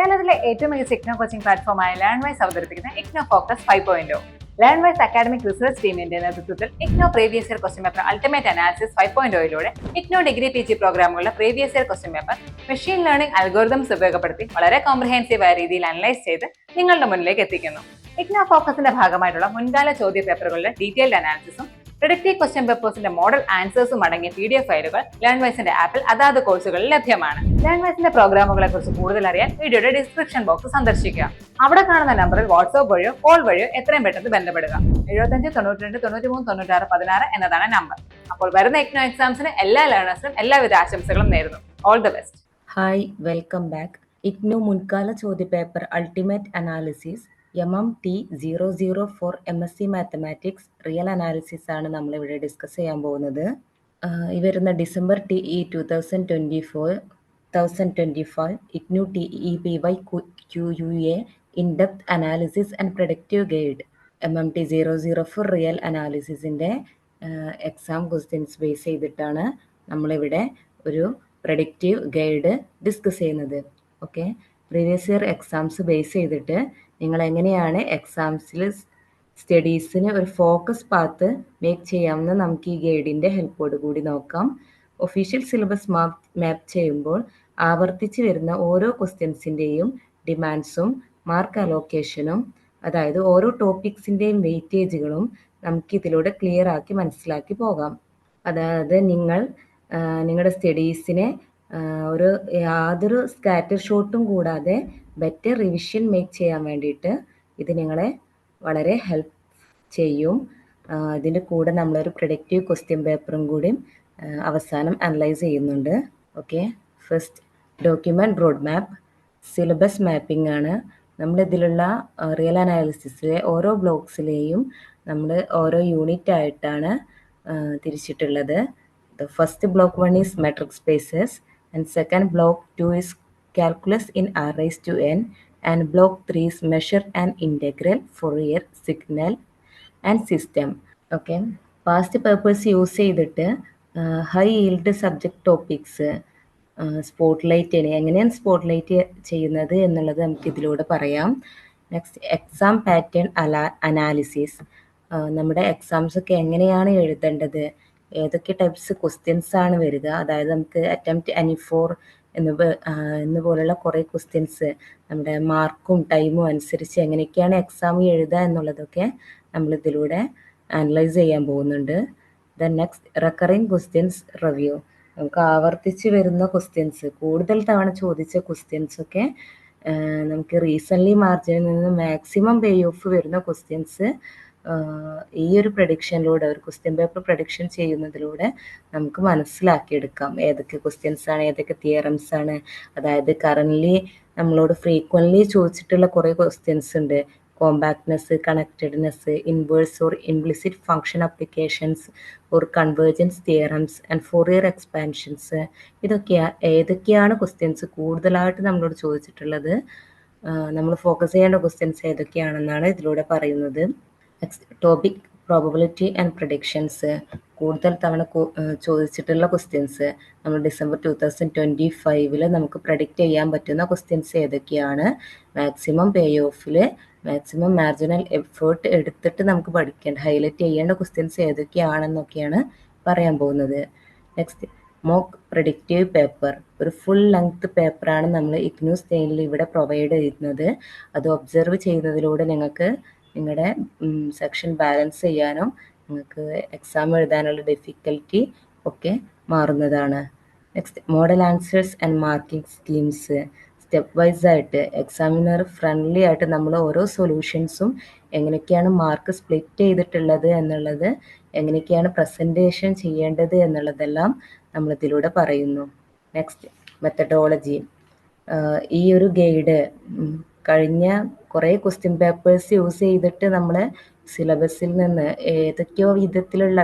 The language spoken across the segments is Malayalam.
കേരളത്തിലെ ഏറ്റവും മികച്ച ഇഗ്നോ കോച്ചിംഗ് പ്ലാറ്റ്ഫോമായ ലേൺവൈസ് അവതരിപ്പിക്കുന്ന IGNOU focus 5.0. Learnwise academic research ടീമിന്റെ നേതൃത്വത്തിൽ IGNOU previous year question paper ultimate analysis 5.0യിലൂടെ ഇഗ്നോ ഡിഗ്രി PG പ്രോഗ്രാമുകളുടെ previous year question paper machine learning algorithms ഉപയോഗപ്പെടുത്തി വളരെ കോംപ്രിഹെൻസീവായ രീതിയിൽ അനലൈസ് ചെയ്ത് നിങ്ങളുടെ മുന്നിലേക്ക് എത്തിക്കുന്നു. ഇഗ്നോ ഫോക്കസിന്റെ ഭാഗമായിട്ടുള്ള മുൻകാല ചോദ്യ പേപ്പറുകളുടെ ഡീറ്റെയിൽഡ് അനാലിസിസും പ്രിഡിക്റ്റീവ് ക്വസ്റ്റ്യൻ പേപ്പേഴ്സിന്റെ മോഡൽ ആൻസേഴ്സും അടങ്ങിയ PDF ഫയലുകൾ ലേൺവൈസിന്റെ ആപ്പിൽ അതാത് കോഴ്സുകളിൽ ലഭ്യമാണ്. ലേൺവൈസിന്റെ പ്രോഗ്രാമുകളെ കുറിച്ച് കൂടുതൽ അറിയാൻ വീഡിയോയുടെ ഡിസ്ക്രിപ്ഷൻ ബോക്സ് സന്ദർശിക്കുക. അവിടെ കാണുന്ന നമ്പറിൽ വാട്സ്ആപ്പ് വഴിയോ കോൾ വഴിയോ എത്രയും പെട്ടെന്ന് ബന്ധപ്പെടുക. 75 92 93 96 16 എന്നതാണ് നമ്പർ. അപ്പോൾ വരുന്ന ഇഗ്നോ എക്സാംസിന് എല്ലാ ലേണേഴ്സിനും എല്ലാവിധ ആശംസകളും നേരുന്നു. All the best. Hi, welcome back. IGNOU മുൻകാല ചോദ്യപേപ്പർ ultimate analysis MMT004 MSc mathematics real analysis ആണ് നമ്മളിവിടെ ഡിസ്കസ് ചെയ്യാൻ പോകുന്നത്. ഈ വരുന്ന December 2025 IGNOU TEPY QUA in depth analysis and productive guide MMT004 real അനാലിസിസിൻ്റെ എക്സാം ക്വസ്റ്റ്യൻസ് ബേസ് ചെയ്തിട്ടാണ് നമ്മളിവിടെ ഒരു പ്രൊഡക്റ്റീവ് ഗൈഡ് ഡിസ്കസ് ചെയ്യുന്നത്. Okay, previous year exams base ചെയ്തിട്ട് നിങ്ങൾ എങ്ങനെയാണ് എക്സാംസിൽ സ്റ്റഡീസിന് ഒരു ഫോക്കസ് പാത്ത് മേക്ക് ചെയ്യാമെന്ന് നമുക്ക് ഈ ഗൈഡിൻ്റെ ഹെൽപ്പോട് കൂടി നോക്കാം. ഒഫീഷ്യൽ സിലബസ് മാപ്പ് ചെയ്യുമ്പോൾ ആവർത്തിച്ച് വരുന്ന ഓരോ ക്വസ്റ്റ്യൻസിൻ്റെയും ഡിമാൻഡ്സും മാർക്ക് അലോക്കേഷനും, അതായത് ഓരോ ടോപ്പിക്സിൻ്റെയും വെയിറ്റേജുകളും നമുക്ക് ഇതിലൂടെ ക്ലിയർ ആക്കി മനസ്സിലാക്കി പോകാം. അതായത് നിങ്ങളുടെ സ്റ്റഡീസിനെ യാതൊരു സ്കാറ്റർ ഷോട്ടും കൂടാതെ ബെറ്റർ റിവിഷൻ മേക്ക് ചെയ്യാൻ വേണ്ടിയിട്ട് ഇത് നിങ്ങളെ വളരെ ഹെൽപ്പ് ചെയ്യും. ഇതിൻ്റെ കൂടെ നമ്മളൊരു പ്രൊഡക്റ്റീവ് ക്വസ്റ്റ്യൻ പേപ്പറും കൂടി അവസാനം അനലൈസ് ചെയ്യുന്നുണ്ട്. Okay, first document road map syllabus mapping ആണ്. നമ്മളിതിലുള്ള റിയൽ അനാലിസിസിലെ ഓരോ ബ്ലോക്സിലെയും നമ്മൾ ഓരോ യൂണിറ്റ് ആയിട്ടാണ് തിരിച്ചിട്ടുള്ളത്. The first block 1 is metric spaces and second block 2 is calculus in r raised to n and block 3 is measure and integral Fourier signal and system. Okay, past purpose use ചെയ്തിട്ട് high yield subject topics spotlight എങ്ങനെയാണ് സ്പോട്ട്ലൈറ്റ് ചെയ്യുന്നത് എന്നുള്ളത് നമുക്ക് ഇതിലൂടെ പറയാം. നെക്സ്റ്റ് എക്സാം പാറ്റേൺ അനാലിസിസ്, നമ്മുടെ എക്സാംസ് ഒക്കെ എങ്ങനെയാണ് എഴുതേണ്ടത്, ഏതൊക്കെ ടൈപ്സ് ക്വസ്റ്റ്യൻസ് ആണ് വരിക, അതായത് നമുക്ക് അറ്റംപ്റ്റ് Any4 എന്നുപോലുള്ള കുറേ ക്വസ്റ്റ്യൻസ് നമ്മുടെ മാർക്കും ടൈമും അനുസരിച്ച് എങ്ങനെയൊക്കെയാണ് എക്സാം എഴുതുക എന്നുള്ളതൊക്കെ നമ്മളിതിലൂടെ അനലൈസ് ചെയ്യാൻ പോകുന്നുണ്ട്. Then next recurring questions review, നമുക്ക് ആവർത്തിച്ച് വരുന്ന ക്വസ്റ്റ്യൻസ്, കൂടുതൽ തവണ ചോദിച്ച ക്വസ്റ്റ്യൻസൊക്കെ നമുക്ക് റീസെൻ്റ്ലി മാർജിനിൽ നിന്ന് മാക്സിമം പേ ഓഫ് വരുന്ന ക്വസ്റ്റ്യൻസ് ഈ ഒരു പ്രഡിക്ഷനിലൂടെ, ഒരു ക്വസ്റ്റ്യൻ പേപ്പർ പ്രഡിക്ഷൻ ചെയ്യുന്നതിലൂടെ നമുക്ക് മനസ്സിലാക്കിയെടുക്കാം ഏതൊക്കെ ക്വസ്റ്റ്യൻസ് ആണ്, ഏതൊക്കെ തിയറംസ് ആണ്. അതായത് കറൻ്റ്ലി നമ്മളോട് ഫ്രീക്വൻ്റ്ലി ചോദിച്ചിട്ടുള്ള കുറേ ക്വസ്റ്റ്യൻസ് ഉണ്ട്. Compactness, connectedness, inverse or implicit function applications or convergence theorems and Fourier expansions, ഏതൊക്കെയാണ് ക്വസ്റ്റ്യൻസ് കൂടുതലായിട്ട് നമ്മളോട് ചോദിച്ചിട്ടുള്ളത്, നമ്മൾ ഫോക്കസ് ചെയ്യേണ്ട ക്വസ്റ്റ്യൻസ് ഏതൊക്കെയാണെന്നാണ് ഇതിലൂടെ പറയുന്നത്. Next topic probability and predictions, കൂടുതൽ തവണ ചോദിച്ചിട്ടുള്ള ക്വസ്റ്റ്യൻസ്, നമ്മൾ ഡിസംബർ 2025 നമുക്ക് പ്രഡിക്റ്റ് ചെയ്യാൻ പറ്റുന്ന ക്വസ്റ്റ്യൻസ് ഏതൊക്കെയാണ്, മാക്സിമം പേ ഓഫിൽ മാക്സിമം മാർജിനൽ എഫേർട്ട് എടുത്തിട്ട് നമുക്ക് ഹൈലൈറ്റ് ചെയ്യേണ്ട ക്വസ്റ്റ്യൻസ് ഏതൊക്കെയാണെന്നൊക്കെയാണ് പറയാൻ പോകുന്നത്. നെക്സ്റ്റ് മോക്ക് പ്രഡിക്റ്റീവ് പേപ്പർ, ഒരു ഫുൾ ലെങ്ത് പേപ്പറാണ് നമ്മൾ ഇഗ്നോ സ്റ്റൈലിൽ ഇവിടെ പ്രൊവൈഡ് ചെയ്യുന്നത്. അത് ഒബ്സർവ് ചെയ്യുന്നതിലൂടെ നിങ്ങൾക്ക് നിങ്ങളുടെ സെക്ഷൻ ബാലൻസ് ചെയ്യാനും നിങ്ങൾക്ക് എക്സാം എഴുതാനുള്ള ഡിഫിക്കൽറ്റി ഒക്കെ മാറുന്നതാണ്. Next model answers and marking schemes, step wise ആയിട്ട് എക്സാമിനർ ഫ്രണ്ട്ലി ആയിട്ട് നമ്മൾ ഓരോ സൊല്യൂഷൻസും എങ്ങനെയൊക്കെയാണ് മാർക്ക് സ്പ്ലിറ്റ് ചെയ്തിട്ടുള്ളത് എന്നുള്ളത്, എങ്ങനെയൊക്കെയാണ് പ്രസൻറ്റേഷൻ ചെയ്യേണ്ടത് എന്നുള്ളതെല്ലാം നമ്മളിതിലൂടെ പറയുന്നു. നെക്സ്റ്റ് മെത്തഡോളജി, ഈ ഒരു ഗൈഡ് കഴിഞ്ഞ കുറേ ക്വസ്റ്റ്യൻ പേപ്പേഴ്സ് യൂസ് ചെയ്തിട്ട് നമ്മൾ സിലബസിൽ നിന്ന് ഏതൊക്കെയോ വിധത്തിലുള്ള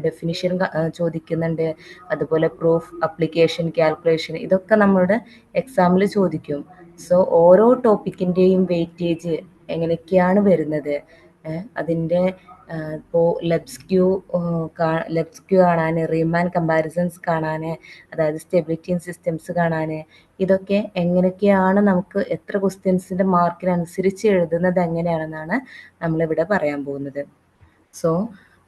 ഡെഫിനിഷൻ ചോദിക്കുന്നുണ്ട്. അതുപോലെ പ്രൂഫ്, അപ്ലിക്കേഷൻ, കാൽക്കുലേഷൻ, ഇതൊക്കെ നമ്മളുടെ എക്സാമിൽ ചോദിക്കും. സോ ഓരോ ടോപ്പിക്കിൻ്റെയും വെയിറ്റേജ് എങ്ങനെയൊക്കെയാണ് വരുന്നത്, അതിൻ്റെ ഇപ്പോൾ ലെബ്സ്ക്യൂ കാണാൻ, റീമാൻ കമ്പാരിസൺസ് കാണാൻ, അതായത് സ്റ്റെബിലിറ്റി ഇൻ സിസ്റ്റംസ് കാണാൻ, ഇതൊക്കെ എങ്ങനെയൊക്കെയാണ് നമുക്ക് എത്ര ക്വസ്റ്റ്യൻസിൻ്റെ മാർക്കിനനുസരിച്ച് എഴുതുന്നത് എങ്ങനെയാണെന്നാണ് നമ്മളിവിടെ പറയാൻ പോകുന്നത്. So,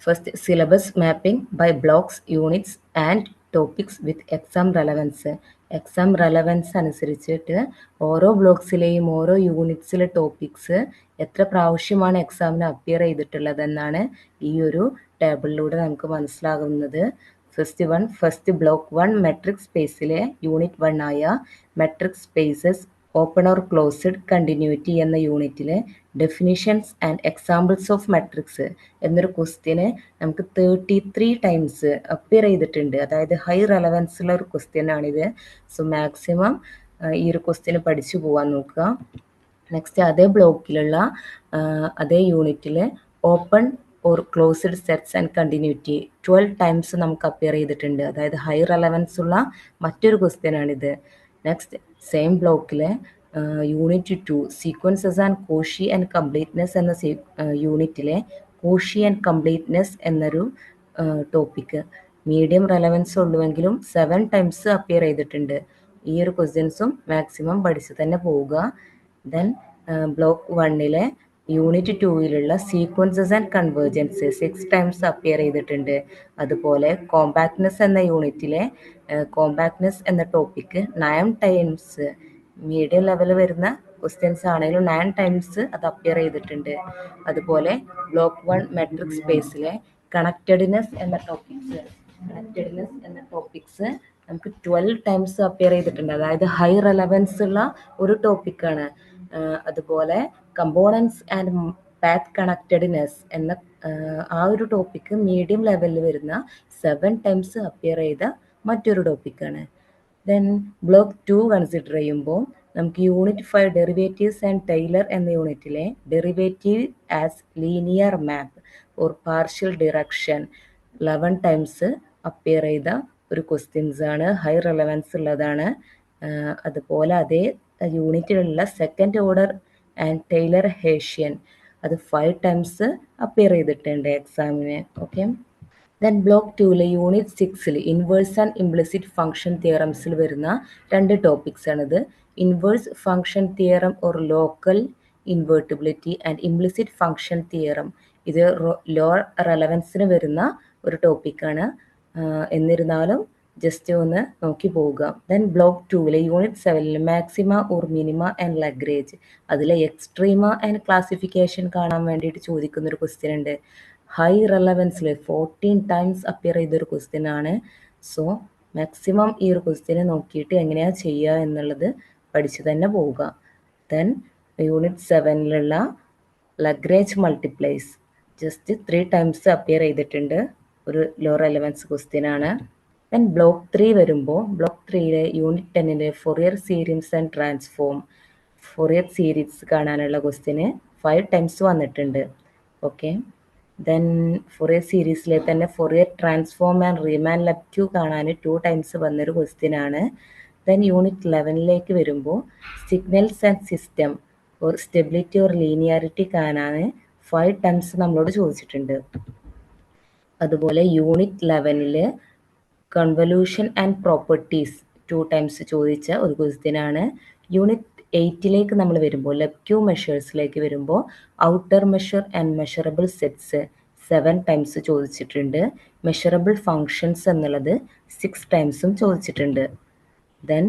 first syllabus mapping by blocks, units and topics with exam relevance. Exam relevance അനുസരിച്ചിട്ട് ഓരോ ബ്ലോക്സിലെയും ഓരോ യൂണിറ്റ്സിലെ ടോപ്പിക്സ് എത്ര പ്രാവശ്യമാണ് എക്സാമിന് അപ്പിയർ ചെയ്തിട്ടുള്ളതെന്നാണ് ഈ ഒരു ടേബിളിലൂടെ നമുക്ക് മനസ്സിലാകുന്നത്. ഫസ്റ്റ് ബ്ലോക്ക് 1 മെട്രിക് സ്പേസിലെ യൂണിറ്റ് 1 ആയ metric spaces open or closed continuity എന്ന യൂണിറ്റിലെ definitions and examples of matrix എന്നൊരു ക്വസ്റ്റ്യന് നമുക്ക് 33 ടൈംസ് അപ്പിയർ ചെയ്തിട്ടുണ്ട്. അതായത് ഹൈ റെലവൻസ് ഉള്ള ഒരു ക്വസ്റ്റ്യൻ ആണിത്. സോ മാക്സിമം ഈ ഒരു ക്വസ്റ്റ്യന് പഠിച്ചു പോകാൻ നോക്കുക. നെക്സ്റ്റ് അതേ ബ്ലോക്കിലുള്ള അതേ യൂണിറ്റിൽ open or closed sets and continuity 12 times നമുക്ക് അപ്പിയർ ചെയ്തിട്ടുണ്ട്. അതായത് ഹൈ റെലവൻസ് ഉള്ള മറ്റൊരു ക്വസ്റ്റ്യൻ ആണിത്. നെക്സ്റ്റ് സെയിം ബ്ലോക്കിലെ unit 2 sequences and Cauchy and completeness എന്ന യൂണിറ്റിലെ കോഷി ആൻഡ് കംപ്ലീറ്റ്നെസ് എന്നൊരു ടോപ്പിക്ക് മീഡിയം റെലവൻസ് ഉള്ളുവെങ്കിലും 7 ടൈംസ് അപ്പിയർ ചെയ്തിട്ടുണ്ട്. ഈ ഒരു ക്വസ്റ്റ്യൻസും മാക്സിമം പഠിച്ച് തന്നെ പോവുക. Then block 1 unit 2 sequences and convergence 6 times appear ചെയ്തിട്ടുണ്ട്. അതുപോലെ കോമ്പാക്ട്നെസ് എന്ന യൂണിറ്റിലെ കോമ്പാക്ട്നെസ് എന്ന ടോപ്പിക്ക് 9 ടൈംസ് മീഡിയം ലെവൽ വരുന്ന ക്വസ്റ്റ്യൻസ് ആണെങ്കിലും 9 ടൈംസ് അത് അപ്പിയർ ചെയ്തിട്ടുണ്ട്. അതുപോലെ ബ്ലോക്ക് 1 മെട്രിക് സ്പേസിലെ കണക്റ്റഡ്നെസ് എന്ന ടോപ്പിക്സ് നമുക്ക് 12 ടൈംസ് അപ്പിയർ ചെയ്തിട്ടുണ്ട്. അതായത് ഹൈ റെലവൻസ് ഉള്ള ഒരു ടോപ്പിക്കാണ്. അതുപോലെ കമ്പോണൻസ് ആൻഡ് പാത്ത് കണക്റ്റഡ്നെസ് എന്ന ആ ഒരു ടോപ്പിക്ക് മീഡിയം ലെവലിൽ വരുന്ന 7 ടൈംസ് അപ്പിയർ ചെയ്ത മറ്റൊരു ടോപ്പിക്കാണ്. ദെൻ ബ്ലോക്ക് 2 കൺസിഡർ ചെയ്യുമ്പോൾ നമുക്ക് യൂണിറ്റ് 5 ഡെറിവേറ്റീവ്സ് ആൻഡ് ടൈലർ എന്ന യൂണിറ്റിലെ derivative as linear map or partial direction 11 times appear ചെയ്ത ഒരു ക്വസ്റ്റ്യൻസ് ആണ്. ഹൈ റെലവൻസ് ഉള്ളതാണ്. അതുപോലെ അതേ യൂണിറ്റിലുള്ള second order and Taylor Hessian അത് 5 ടൈംസ് അപ്പിയർ ചെയ്തിട്ടുണ്ട് എക്സാമിന്. Okay. Then block 2 unit 6 inverse and implicit function തിയറംസിൽ വരുന്ന 2 ടോപ്പിക്സ് ആണിത്. Inverse function theorem or local invertibility and implicit function theorem ഇത് ലോ റെലവൻസിന് വരുന്ന ഒരു ടോപ്പിക്കാണ്. എന്നിരുന്നാലും ജസ്റ്റ് ഒന്ന് നോക്കി പോവുക. Then block 2 unit 7 maxima or minima and Lagrange അതിലെ എക്സ്ട്രീമ ആൻഡ് ക്ലാസിഫിക്കേഷൻ കാണാൻ വേണ്ടിയിട്ട് ചോദിക്കുന്ന ഒരു ക്വസ്റ്റ്യൻ ഉണ്ട്. ഹൈ റെലവൻസിൽ 14 ടൈംസ് അപ്പിയർ ചെയ്തൊരു ക്വസ്റ്റ്യൻ ആണ്. സോ മാക്സിമം ഈ ഒരു ക്വസ്റ്റ്യനെ നോക്കിയിട്ട് എങ്ങനെയാണ് ചെയ്യുക എന്നുള്ളത് പഠിച്ചു തന്നെ പോവുക. Then unit 7 Lagrange multipliers just 3 times appear ചെയ്തിട്ടുണ്ട്. ഒരു ലോ റെലവൻസ് ക്വസ്റ്റ്യൻ ആണ്. ദെൻ ബ്ലോക്ക് 3 വരുമ്പോൾ block 3 unit 10 Fourier series and transform Fourier series കാണാനുള്ള ക്വസ്റ്റ്യന് 5 ടൈംസ് വന്നിട്ടുണ്ട്. ഓക്കെ. ദെൻ ഫൊറിയർ സീരീസിലെ തന്നെ Fourier transform and Riemann Lebesgue കാണാൻ 2 ടൈംസ് വന്നൊരു ക്വസ്റ്റ്യൻ ആണ്. ദെൻ യൂണിറ്റ് 11 വരുമ്പോൾ signals and system or stability or linearity കാണാൻ 5 ടൈംസ് നമ്മളോട് ചോദിച്ചിട്ടുണ്ട്. അതുപോലെ unit 11 convolution and properties 2 times ചോദിച്ച ഒരു ക്വസ്റ്റ്യൻ ആണ്. യൂണിറ്റ് 8 നമ്മൾ വരുമ്പോൾ ലെബ്ക്യൂ മെഷേഴ്സിലേക്ക് വരുമ്പോൾ outer measure and measurable sets 7 times ചോദിച്ചിട്ടുണ്ട്. മെഷറബിൾ ഫങ്ഷൻസ് എന്നുള്ളത് 6 ടൈംസും ചോദിച്ചിട്ടുണ്ട്. Then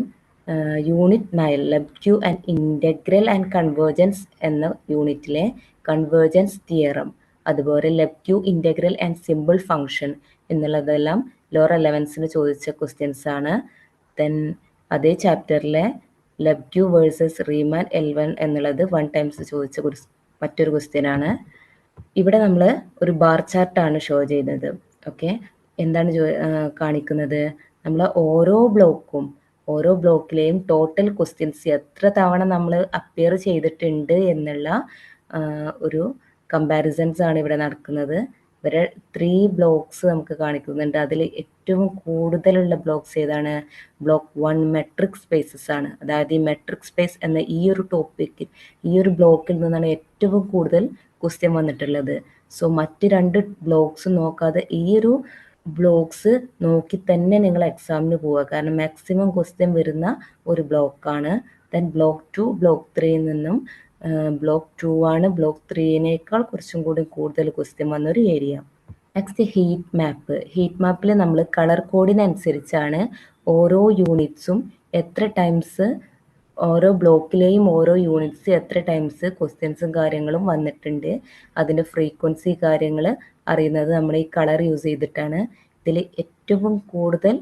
unit 9 Lebesgue and integral and convergence എന്ന യൂണിറ്റിലെ കൺവേർജൻസ് തിയറം അതുപോലെ Lebesgue integral and simple function എന്നുള്ളതെല്ലാം ലോ റെലവൻസിന് ചോദിച്ച ക്വസ്റ്റ്യൻസ് ആണ്. ദെൻ അതേ ചാപ്റ്ററിലെ ലെബ്ക്യൂ വേഴ്സസ് റീമാൻ L1 എന്നുള്ളത് 1 ടൈംസ് ചോദിച്ച മറ്റൊരു ക്വസ്റ്റ്യൻ ആണ്. ഇവിടെ നമ്മൾ ഒരു ബാർ ചാർട്ടാണ് ഷോ ചെയ്യുന്നത്. ഓക്കെ. എന്താണ് കാണിക്കുന്നത്? നമ്മൾ ഓരോ ബ്ലോക്കിലെയും ടോട്ടൽ ക്വസ്റ്റ്യൻസ് എത്ര തവണ നമ്മൾ അപ്പിയർ ചെയ്തിട്ടുണ്ട് എന്നുള്ള ഒരു കമ്പാരിസൺസ് ആണ് ഇവിടെ നടക്കുന്നത്. ഇവരെ 3 ബ്ലോക്സ് നമുക്ക് കാണിക്കുന്നുണ്ട്. അതിൽ ഏറ്റവും കൂടുതലുള്ള ബ്ലോക്സ് ഏതാണ്? ബ്ലോക്ക് 1 മെട്രിക് സ്പേസസ് ആണ്. അതായത് ഈ മെട്രിക് സ്പേസ് എന്ന ഈ ഒരു ടോപ്പിക്ക് ഈ ഒരു ബ്ലോക്കിൽ നിന്നാണ് ഏറ്റവും കൂടുതൽ ക്വസ്റ്റ്യൻ വന്നിട്ടുള്ളത്. സോ മറ്റ് 2 ബ്ലോക്സ് നോക്കാതെ ഈ ഒരു ബ്ലോക്സ് നോക്കി തന്നെ നിങ്ങൾ എക്സാമിന് പോവുക. കാരണം മാക്സിമം ക്വസ്റ്റ്യൻ വരുന്ന ഒരു ബ്ലോക്കാണ്. ദെൻ ബ്ലോക്ക് 2 ബ്ലോക്ക് 3യിൽ നിന്നും ബ്ലോക്ക് 2 ആണ് ബ്ലോക്ക് 3യേക്കാൾ കുറച്ചും കൂടി കൂടുതൽ ക്വസ്റ്റ്യൻ വന്നൊരു area. Next heat map. Heat മാപ്പിൽ നമ്മൾ കളർ കോഡിനനുസരിച്ചാണ് ഓരോ യൂണിറ്റ്സും എത്ര ടൈംസ് ഓരോ ബ്ലോക്കിലെയും ഓരോ യൂണിറ്റ്സ് എത്ര ടൈംസ് ക്വസ്റ്റ്യൻസും കാര്യങ്ങളും വന്നിട്ടുണ്ട്, അതിൻ്റെ ഫ്രീക്വൻസി കാര്യങ്ങൾ അറിയുന്നത് നമ്മൾ ഈ കളർ യൂസ് ചെയ്തിട്ടാണ്. ഇതിൽ ഏറ്റവും കൂടുതൽ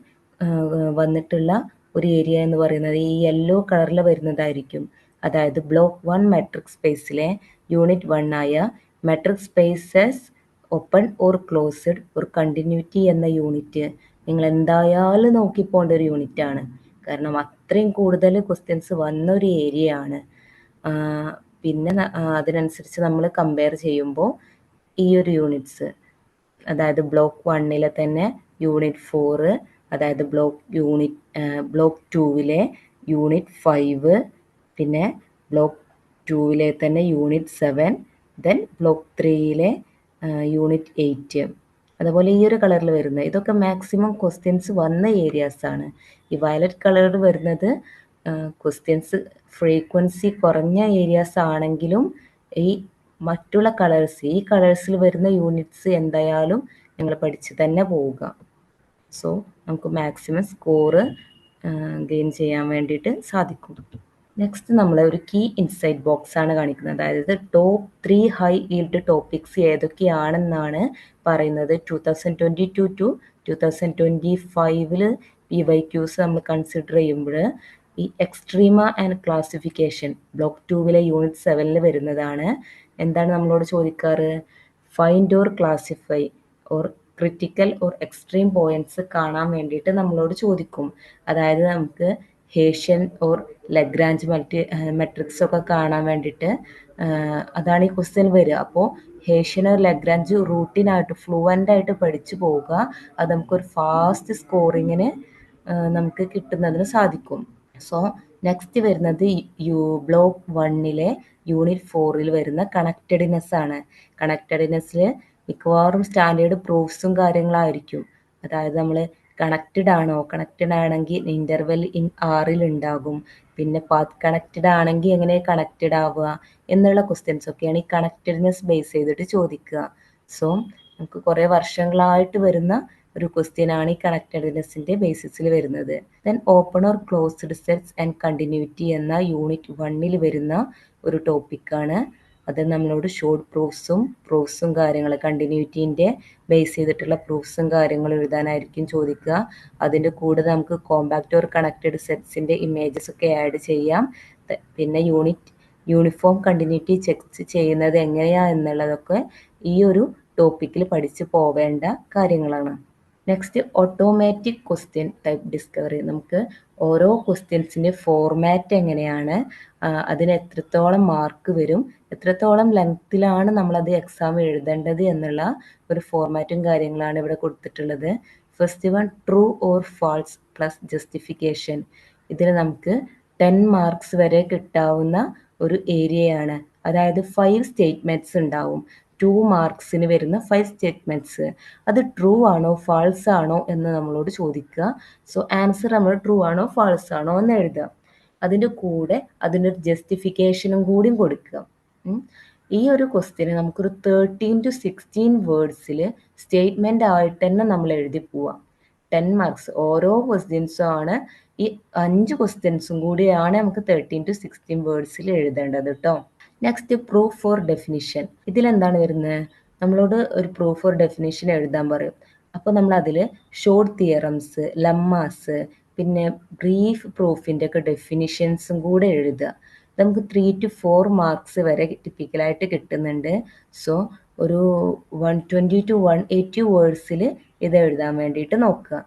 വന്നിട്ടുള്ള ഒരു ഏരിയ എന്ന് പറയുന്നത് ഈ യെല്ലോ കളറിൽ വരുന്നതായിരിക്കും. അതായത് ബ്ലോക്ക് 1 മെട്രിക് സ്പേസിലെ യൂണിറ്റ് 1 ആയ metric spaces open or closed ഒരു കണ്ടിന്യൂറ്റി എന്ന യൂണിറ്റ് നിങ്ങൾ എന്തായാലും നോക്കിപ്പോണ്ട ഒരു യൂണിറ്റ് ആണ്. കാരണം അത്രയും കൂടുതൽ ക്വസ്റ്റ്യൻസ് വന്ന ഒരു ഏരിയ ആണ്. പിന്നെ അതിനനുസരിച്ച് നമ്മൾ കമ്പയർ ചെയ്യുമ്പോൾ ഈ ഒരു യൂണിറ്റ്സ്, അതായത് ബ്ലോക്ക് 1 തന്നെ യൂണിറ്റ് 4, അതായത് ബ്ലോക്ക് 2 യൂണിറ്റ് 5, പിന്നെ ബ്ലോക്ക് 2 തന്നെ യൂണിറ്റ് 7, ദെൻ ബ്ലോക്ക് 3 യൂണിറ്റ് 8. അതുപോലെ ഈ ഒരു കളറിൽ വരുന്നത് ഇതൊക്കെ മാക്സിമം ക്വസ്റ്റ്യൻസ് വന്ന ഏരിയാസ് ആണ്. ഈ വയലറ്റ് കളറിൽ വരുന്നത് ക്വസ്റ്റ്യൻസ് ഫ്രീക്വൻസി കുറഞ്ഞ ഏരിയാസ് ആണെങ്കിലും ഈ മറ്റുള്ള കളേഴ്സ്, ഈ കളേഴ്സിൽ വരുന്ന യൂണിറ്റ്സ് എന്തായാലും നിങ്ങൾ പഠിച്ച് തന്നെ പോവുക. സോ നമുക്ക് മാക്സിമം സ്കോറ് ഗെയിൻ ചെയ്യാൻ വേണ്ടിയിട്ട് സാധിക്കും. നെക്സ്റ്റ് നമ്മൾ ഒരു കീ ഇൻസൈറ്റ് ബോക്സ് ആണ് കാണിക്കുന്നത്. അതായത് ടോപ്പ് 3 ഹൈ ഈൽഡ് ടോപ്പിക്സ് ഏതൊക്കെയാണെന്നാണ് പറയുന്നത്. 2022 ടു 2025 PYQs നമ്മൾ കൺസിഡർ ചെയ്യുമ്പോൾ ഈ extrema and classification block 2 unit 7 വരുന്നതാണ്. എന്താണ് നമ്മളോട് ചോദിക്കാറ്? Find or classify or critical or extreme points കാണാൻ വേണ്ടിയിട്ട് നമ്മളോട് ചോദിക്കും. അതായത് നമുക്ക് ഹേഷ്യൻ ഓർ ലഗ്രാഞ്ച് മെട്രിക്സ് ഒക്കെ കാണാൻ വേണ്ടിയിട്ട് അതാണ് ഈ ക്വസ്റ്റ്യൻ വരിക. അപ്പോൾ ഹേഷ്യൻ ഓർ ലഗ്രാഞ്ച് റൂട്ടീനായിട്ട് ഫ്ലുവൻ്റ് ആയിട്ട് പഠിച്ചു പോവുക. അത് നമുക്കൊരു ഫാസ്റ്റ് സ്കോറിങ്ങിന് നമുക്ക് കിട്ടുന്നതിന് സാധിക്കും. സോ നെക്സ്റ്റ് വരുന്നത് ബ്ലോക്ക് 1 യൂണിറ്റ് 4 വരുന്ന കണക്റ്റഡ്നെസ് ആണ്. കണക്റ്റഡ്നെസ്സിൽ മിക്കവാറും സ്റ്റാൻഡേർഡ് പ്രൂഫ്സും കാര്യങ്ങളായിരിക്കും. അതായത് നമ്മൾ കണക്റ്റഡ് ആണെങ്കിൽ ഇൻ്റർവെൽ ഇൻ ആറിൽ ഉണ്ടാകും. പിന്നെ പാത്ത് കണക്റ്റഡ് ആണെങ്കിൽ എങ്ങനെ കണക്റ്റഡ് ആവുക എന്നുള്ള ക്വസ്റ്റ്യൻസ് ഒക്കെയാണ് ഈ കണക്റ്റഡ്നെസ് ബേസ് ചെയ്തിട്ട് ചോദിക്കുക. സോ നമുക്ക് കുറേ വർഷങ്ങളായിട്ട് വരുന്ന ഒരു ക്വസ്റ്റ്യൻ ആണ് ഈ കണക്റ്റഡ്നെസ്സിൻ്റെ ബേസിസിൽ വരുന്നത്. Then open or closed sets and continuity എന്ന യൂണിറ്റ് 1 വരുന്ന ഒരു ടോപ്പിക്കാണ്. അത് നമ്മളോട് ഷോർട്ട് പ്രൂഫ്സും കാര്യങ്ങൾ കണ്ടിന്യൂറ്റീൻ്റെ ബേസ് ചെയ്തിട്ടുള്ള പ്രൂഫ്സും കാര്യങ്ങളും എഴുതാനായിരിക്കും ചോദിക്കുക. അതിൻ്റെ കൂടെ നമുക്ക് കോമ്പാക്റ്റ് ഓർ കണക്റ്റഡ് സെറ്റ്സിൻ്റെ ഇമേജസ് ഒക്കെ ആഡ് ചെയ്യാം. പിന്നെ യൂണിഫോം കണ്ടിന്യൂറ്റി ചെക്ക് ചെയ്യുന്നത് എങ്ങനെയാണ് എന്നുള്ളതൊക്കെ ഈ ഒരു ടോപ്പിക്കിൽ പഠിച്ചു പോവേണ്ട കാര്യങ്ങളാണ്. Next automatic question type discovery. നമുക്ക് ഓരോ ക്വസ്റ്റ്യൻസിൻ്റെ ഫോർമാറ്റ് എങ്ങനെയാണ്, അതിന് എത്രത്തോളം മാർക്ക് വരും, എത്രത്തോളം ലെങ്ത്തിലാണ് നമ്മളത് എക്സാം എഴുതേണ്ടത് എന്നുള്ള ഒരു ഫോർമാറ്റും കാര്യങ്ങളാണ് ഇവിടെ കൊടുത്തിട്ടുള്ളത്. First one true or false plus justification. ഇതിൽ നമുക്ക് 10 മാർക്സ് വരെ കിട്ടാവുന്ന ഒരു ഏരിയയാണ്. അതായത് 5 സ്റ്റേറ്റ്മെൻറ്റ്സ് ഉണ്ടാവും. 2 മാർക്സിന് വരുന്ന 5 സ്റ്റേറ്റ്മെൻറ്റ്സ്. അത് ട്രൂ ആണോ ഫാൾസ് ആണോ എന്ന് നമ്മളോട് ചോദിക്കുക. സോ ആൻസർ നമ്മൾ ട്രൂ ആണോ ഫാൾസ് ആണോ എന്ന് എഴുതുക. അതിൻ്റെ കൂടെ അതിനൊരു ജസ്റ്റിഫിക്കേഷനും കൂടിയും കൊടുക്കുക. ഈ ഒരു ക്വസ്റ്റ്യന് നമുക്കൊരു 13 to 16 വേർഡ്സിൽ സ്റ്റേറ്റ്മെൻ്റ് ആയിട്ട് തന്നെ നമ്മൾ എഴുതി പോവാം. 10 മാർക്സ് ഓരോ ക്വസ്റ്റ്യൻസും ആണ്. ഈ 5 ക്വസ്റ്റ്യൻസും കൂടിയാണ് നമുക്ക് 13 to 16 വേർഡ്സിൽ എഴുതേണ്ടത് കേട്ടോ. Next proof for definition. ഇതിലെന്താണ് വരുന്നത്? നമ്മളോട് ഒരു പ്രൂഫ് ഫോർ ഡെഫിനിഷൻ എഴുതാൻ പറയും. അപ്പോൾ നമ്മൾ അതിൽ ഷോർട്ട് തിയറംസ്, ലെമ്മാസ്, പിന്നെ ബ്രീഫ് പ്രൂഫിൻ്റെ ഒക്കെ ഡെഫിനിഷൻസും കൂടെ എഴുതുക. നമുക്ക് 3 to 4 മാർക്സ് വരെ ടിപ്പിക്കലായിട്ട് കിട്ടുന്നുണ്ട്. സോ ഒരു 120 to 180 വേർഡ്സിൽ ഇത് എഴുതാൻ വേണ്ടിയിട്ട് നോക്കുക.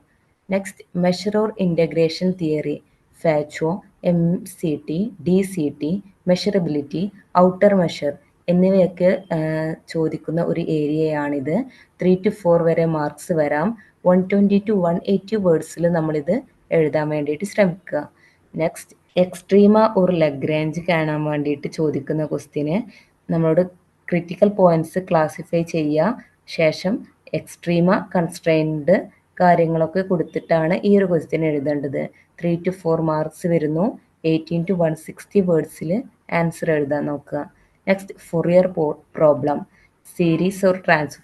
Next measure or integration theory, Fatou, MCT, DCT, measurability, outer measure എന്നിവയൊക്കെ ചോദിക്കുന്ന ഒരു ഏരിയയാണിത്. 3 to 4 വരെ മാർക്സ് വരാം. 120 to 180 വേർഡ്സിൽ നമ്മളിത് എഴുതാൻ വേണ്ടിയിട്ട് ശ്രമിക്കുക. നെക്സ്റ്റ് എക്സ്ട്രീമ ഓർ ലഗ്രാഞ്ച് കാണാൻ വേണ്ടിയിട്ട് ചോദിക്കുന്ന ക്വസ്റ്റ്യന് നമ്മളോട് ക്രിട്ടിക്കൽ പോയിന്റ്സ് ക്ലാസിഫൈ ചെയ്യുക, ശേഷം എക്സ്ട്രീമ, കൺസ്ട്രെയിൻഡ് കാര്യങ്ങളൊക്കെ കൊടുത്തിട്ടാണ് ഈ ഒരു ക്വസ്റ്റ്യൻ എഴുതേണ്ടത്. 3 to 4 മാർക്സ് വരുന്നു. 18 to 160 വേർഡ്സിൽ ആൻസർ എഴുതാൻ നോക്കുക. Next Fourier problem, series or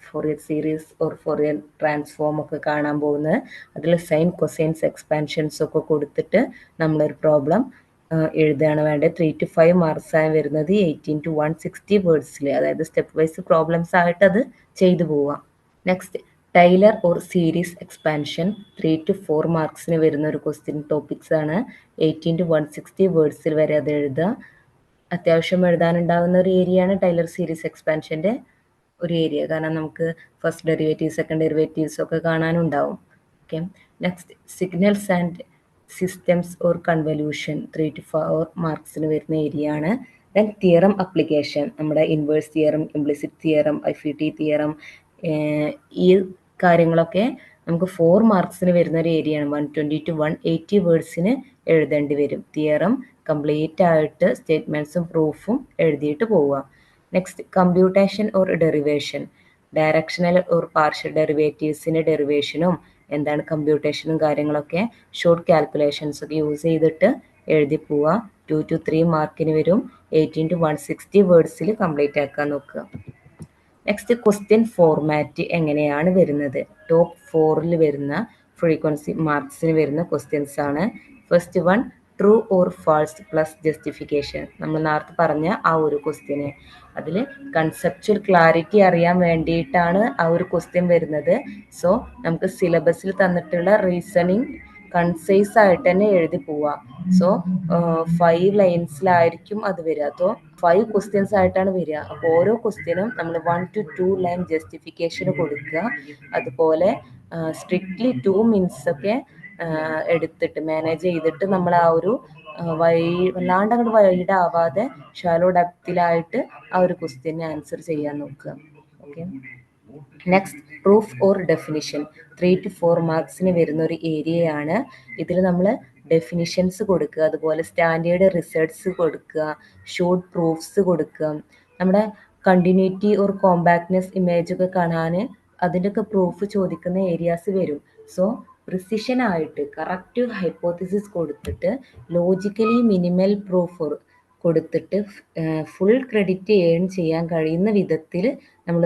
Fourier series or Fourier transform ഒക്കെ കാണാൻ പോകുന്നത്. അതിൽ സൈൻ, കൊസൈൻസ്, എക്സ്പാൻഷൻസ് ഒക്കെ കൊടുത്തിട്ട് നമ്മളൊരു പ്രോബ്ലം എഴുതുകയാണ് വേണ്ടത്. 3 to 5 മാർക്സ് ആയി വരുന്നത് 18 to 160 വേർഡ്സിൽ, അതായത് സ്റ്റെപ്പ് വൈസ് പ്രോബ്ലംസ് ആയിട്ട് അത് ചെയ്തു പോവാം. Next Taylor or series expansion, 3 to 4 മാർക്സിന് വരുന്ന ഒരു ക്വസ്റ്റ്യൻ ടോപ്പിക്സ് ആണ്. 18 to 160 വേർഡ്സിൽ വരെ അത് എഴുതുക. അത്യാവശ്യം എഴുതാനുണ്ടാകുന്ന ഒരു ഏരിയയാണ് ടൈലർ സീരീസ് എക്സ്പാൻഷൻ്റെ ഒരു ഏരിയ, കാരണം നമുക്ക് ഫസ്റ്റ് ഡെറിവേറ്റീവ്സ്, സെക്കൻഡ് ഡെറിവേറ്റീവ്സ് ഒക്കെ കാണാനുണ്ടാവും. Okay, next signals and systems or convolution, 3 to 4 മാർക്സിന് വരുന്ന ഏരിയ ആണ്. ദെൻ തിയറം അപ്ലിക്കേഷൻ, നമ്മുടെ inverse theorem, implicit theorem, IFT theorem, ഈ കാര്യങ്ങളൊക്കെ നമുക്ക് 4 മാർക്സിന് വരുന്ന ഒരു ഏരിയയാണ്. 120 to 180 വേർഡ്സിന് എഴുതേണ്ടി വരും. തിയറം കംപ്ലീറ്റ് ആയിട്ട് സ്റ്റേറ്റ്മെൻറ്റ്സും പ്രൂഫും എഴുതിയിട്ട് പോവുക. Next computation or derivation, directional or partial ഡെറിവേറ്റീവ്സിൻ്റെ ഡെറിവേഷനും എന്താണ് കമ്പ്യൂട്ടേഷനും കാര്യങ്ങളൊക്കെ ഷോർട്ട് കാൽക്കുലേഷൻസ് ഒക്കെ യൂസ് ചെയ്തിട്ട് എഴുതി പോവുക. 2 to 3 മാർക്കിന് വരും. 18 to 160 വേർഡ്സിൽ കംപ്ലീറ്റ് ആക്കാൻ നോക്കുക. നെക്സ്റ്റ് ക്വസ്റ്റ്യൻ ഫോർമാറ്റ് എങ്ങനെയാണ് വരുന്നത്. ടോപ്പ് 4ൽ വരുന്ന ഫ്രീക്വൻസി മാർക്സിന് വരുന്ന ക്വസ്റ്റ്യൻസ് ആണ്. First one, true or false plus justification, നമ്മൾ നേരത്തെ പറഞ്ഞ ആ ഒരു ക്വസ്റ്റ്യന്. അതിൽ കൺസെപ്ച്വൽ ക്ലാരിറ്റി അറിയാൻ വേണ്ടിയിട്ടാണ് ആ ഒരു ക്വസ്റ്റ്യൻ വരുന്നത്. സോ നമുക്ക് സിലബസിൽ തന്നിട്ടുള്ള റീസണിങ് കൺസൈസ് ആയിട്ട് തന്നെ എഴുതി പോവാം. സോ 5 ലൈൻസിലായിരിക്കും അത് വരിക. അപ്പോൾ 5 ക്വസ്റ്റ്യൻസ് ആയിട്ടാണ് വരിക. അപ്പോൾ ഓരോ ക്വസ്റ്റ്യനും നമ്മൾ 1 to 2 ലൈൻ ജസ്റ്റിഫിക്കേഷൻ കൊടുക്കുക. അതുപോലെ സ്ട്രിക്ട്ലി 2 മിനിറ്റ്സ് ഒക്കെ എടുത്തിട്ട് മാനേജ് ചെയ്തിട്ട് നമ്മൾ ആ ഒരു വല്ലാണ്ട് അങ്ങോട്ട് വൈഡ് ആവാതെ ഷാലോ ഡെപ്തിലായിട്ട് ആ ഒരു ക്വസ്റ്റ്യന് ആൻസർ ചെയ്യാൻ നോക്കുക. Okay, next proof or definition, 3 to 4 മാർക്സിന് വരുന്ന ഒരു ഏരിയയാണ്. ഇതിൽ നമ്മൾ ഡെഫിനിഷൻസ് കൊടുക്കുക, അതുപോലെ സ്റ്റാൻഡേർഡ് റിസൾട്ട്സ് കൊടുക്കുക, ഷോർട്ട് പ്രൂഫ്സ് കൊടുക്കുക. നമ്മുടെ കണ്ടിന്യൂറ്റി ഓർ കോമ്പാക്ട്നെസ് ഇമേജ് ഒക്കെ കാണാൻ അതിൻ്റെയൊക്കെ പ്രൂഫ് ചോദിക്കുന്ന ഏരിയാസ് വരും. സോ പ്രിസിഷൻ ആയിട്ട് കറക്റ്റ് ഹൈപ്പോത്തിസിസ് കൊടുത്തിട്ട് ലോജിക്കലി മിനിമൽ പ്രൂഫ് കൊടുത്തിട്ട് ഫുൾ ക്രെഡിറ്റ് ഏൺ ചെയ്യാൻ കഴിയുന്ന വിധത്തിൽ നമ്മൾ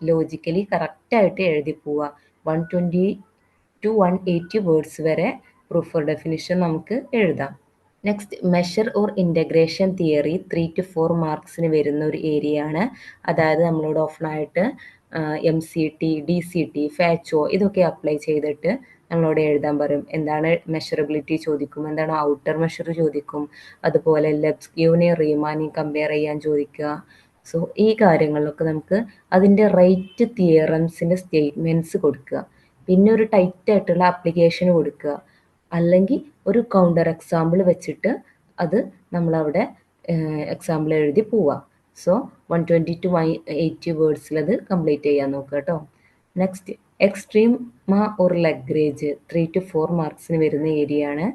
ലോജിക്കലി കറക്റ്റായിട്ട് എഴുതി പോവുക. 120 to 180 വേർഡ്സ് വരെ പ്രൂഫ് ഓർ ഡെഫിനിഷൻ നമുക്ക് എഴുതാം. Next measure or integration theory, 3 to 4 മാർക്സിന് വരുന്ന ഒരു ഏരിയ ആണ്. അതായത് നമ്മളോട് ഓഫണായിട്ട് MCT, DCT, ഫാച്ചോ ഇതൊക്കെ അപ്ലൈ ചെയ്തിട്ട് നമ്മളോട് എഴുതാൻ പറയും. എന്താണ് മെഷറബിലിറ്റി ചോദിക്കും, എന്താണ് ഔട്ടർ മെഷർ ചോദിക്കും, അതുപോലെ ലെബ്സ്ക്യൂനെയും റീമാനെയും കമ്പയർ ചെയ്യാൻ ചോദിക്കുക. സോ ഈ കാര്യങ്ങളിലൊക്കെ നമുക്ക് അതിൻ്റെ റൈറ്റ് തിയറംസിൻ്റെ സ്റ്റേറ്റ്മെൻറ്റ്സ് കൊടുക്കുക, പിന്നെ ഒരു ടൈറ്റ് ആയിട്ടുള്ള ആപ്ലിക്കേഷൻ കൊടുക്കുക, അല്ലെങ്കിൽ ഒരു കൗണ്ടർ എക്സാമ്പിൾ വെച്ചിട്ട് അത് നമ്മളവിടെ എക്സാമ്പിൾ എഴുതി പോവാം. സോ 120 to 180 വേർഡ്സിൽ അത് കംപ്ലീറ്റ് ചെയ്യാൻ നോക്കുക കേട്ടോ. Next extrema or Lagrange, 3 to 4 മാർക്സിന് വരുന്ന ഏരിയ ആണ്.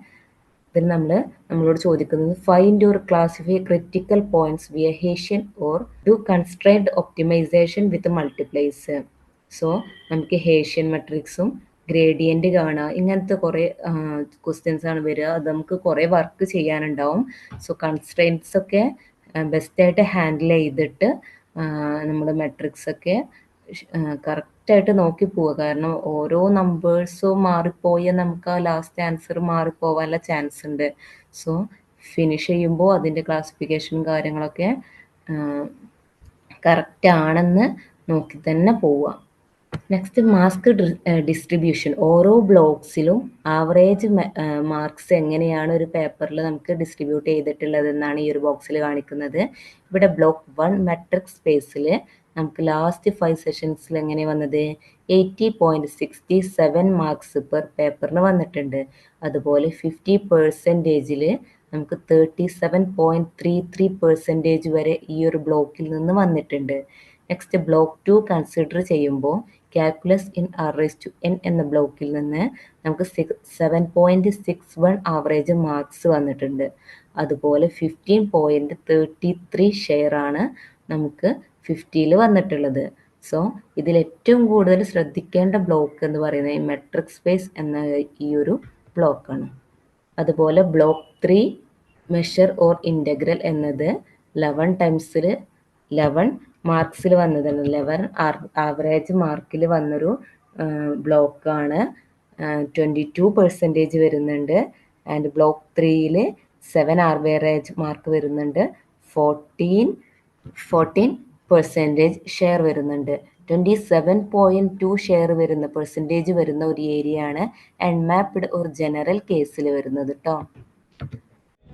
ഇതിൽ നമ്മളോട് ചോദിക്കുന്നത് find or classify critical points via Hessian or do constrained optimisation with multipliers. So നമുക്ക് ഹേഷ്യൻ മെട്രിക്സും ഗ്രേഡിയൻറ്റ് കാണുക, ഇങ്ങനത്തെ കുറേ ക്വസ്റ്റ്യൻസ് ആണ് വരിക. അത് നമുക്ക് കുറേ വർക്ക് ചെയ്യാനുണ്ടാവും. സോ കൺസ്ട്രെയിൻറ്റ്സ് ഒക്കെ ബെസ്റ്റായിട്ട് ഹാൻഡിൽ ചെയ്തിട്ട് നമ്മുടെ മെട്രിക്സ് ഒക്കെ കറക്റ്റായിട്ട് നോക്കി പോവുക. കാരണം ഓരോ നമ്പേഴ്സും മാറിപ്പോയാൽ നമുക്ക് ആ ലാസ്റ്റ് ആൻസർ മാറിപ്പോവാനുള്ള ചാൻസ് ഉണ്ട്. സോ ഫിനിഷ് ചെയ്യുമ്പോൾ അതിൻ്റെ ക്ലാസിഫിക്കേഷനും കാര്യങ്ങളൊക്കെ കറക്റ്റ് ആണെന്ന് നോക്കി തന്നെ പോവുക. നെക്സ്റ്റ് മാർക്ക് ഡിസ്ട്രിബ്യൂഷൻ, ഓരോ ബ്ലോക്സിലും ആവറേജ് മാർക്സ് എങ്ങനെയാണ് ഒരു പേപ്പറിൽ നമുക്ക് ഡിസ്ട്രിബ്യൂട്ട് ചെയ്തിട്ടുള്ളത് എന്നാണ് ഈ ഒരു ബോക്സിൽ കാണിക്കുന്നത്. ഇവിടെ ബ്ലോക്ക് 1 മെട്രിക് സ്പേസിൽ നമുക്ക് ലാസ്റ്റ് 5 സെഷൻസിൽ എങ്ങനെ വന്നത് 80.67 മാർക്സ് പെർ പേപ്പറിന് വന്നിട്ടുണ്ട്. അതുപോലെ 50% നമുക്ക് 37.33% വരെ ഈ ഒരു ബ്ലോക്കിൽ നിന്ന് വന്നിട്ടുണ്ട്. നെക്സ്റ്റ് ബ്ലോക്ക് 2 കൺസിഡർ ചെയ്യുമ്പോൾ കാൽക്കുലസ് ഇൻ R⁻n എന്ന ബ്ലോക്കിൽ നിന്ന് നമുക്ക് 7.61 ആവറേജ് മാർക്സ് വന്നിട്ടുണ്ട്. അതുപോലെ 15.33 ഷെയർ ആണ് നമുക്ക് 50 വന്നിട്ടുള്ളത്. സോ ഇതിൽ ഏറ്റവും കൂടുതൽ ശ്രദ്ധിക്കേണ്ട ബ്ലോക്ക് എന്ന് പറയുന്നത് ഈ മെട്രിക് സ്പേസ് എന്ന ഈ ഒരു ബ്ലോക്കാണ്. അതുപോലെ ബ്ലോക്ക് 3 മെഷർ ഓർ ഇൻ്റഗ്രൽ എന്നത് 11 ടൈംസിൽ 11 മാർക്സിൽ വന്നതാണ്. 11 ആവറേജ് മാർക്കിൽ വന്നൊരു ബ്ലോക്കാണ്. 22% വരുന്നുണ്ട്. ആൻഡ് ബ്ലോക്ക് 3യിൽ 7 ആവറേജ് മാർക്ക് വരുന്നുണ്ട്. 14% ഷെയർ വരുന്നുണ്ട്. 27.2 ഷെയർ വരുന്ന പെർസെൻറ്റേജ് വരുന്ന ഒരു ഏരിയയാണ് അൺമാപ്ഡ് ഒരു ജനറൽ കേസിൽ വരുന്നത് കേട്ടോ.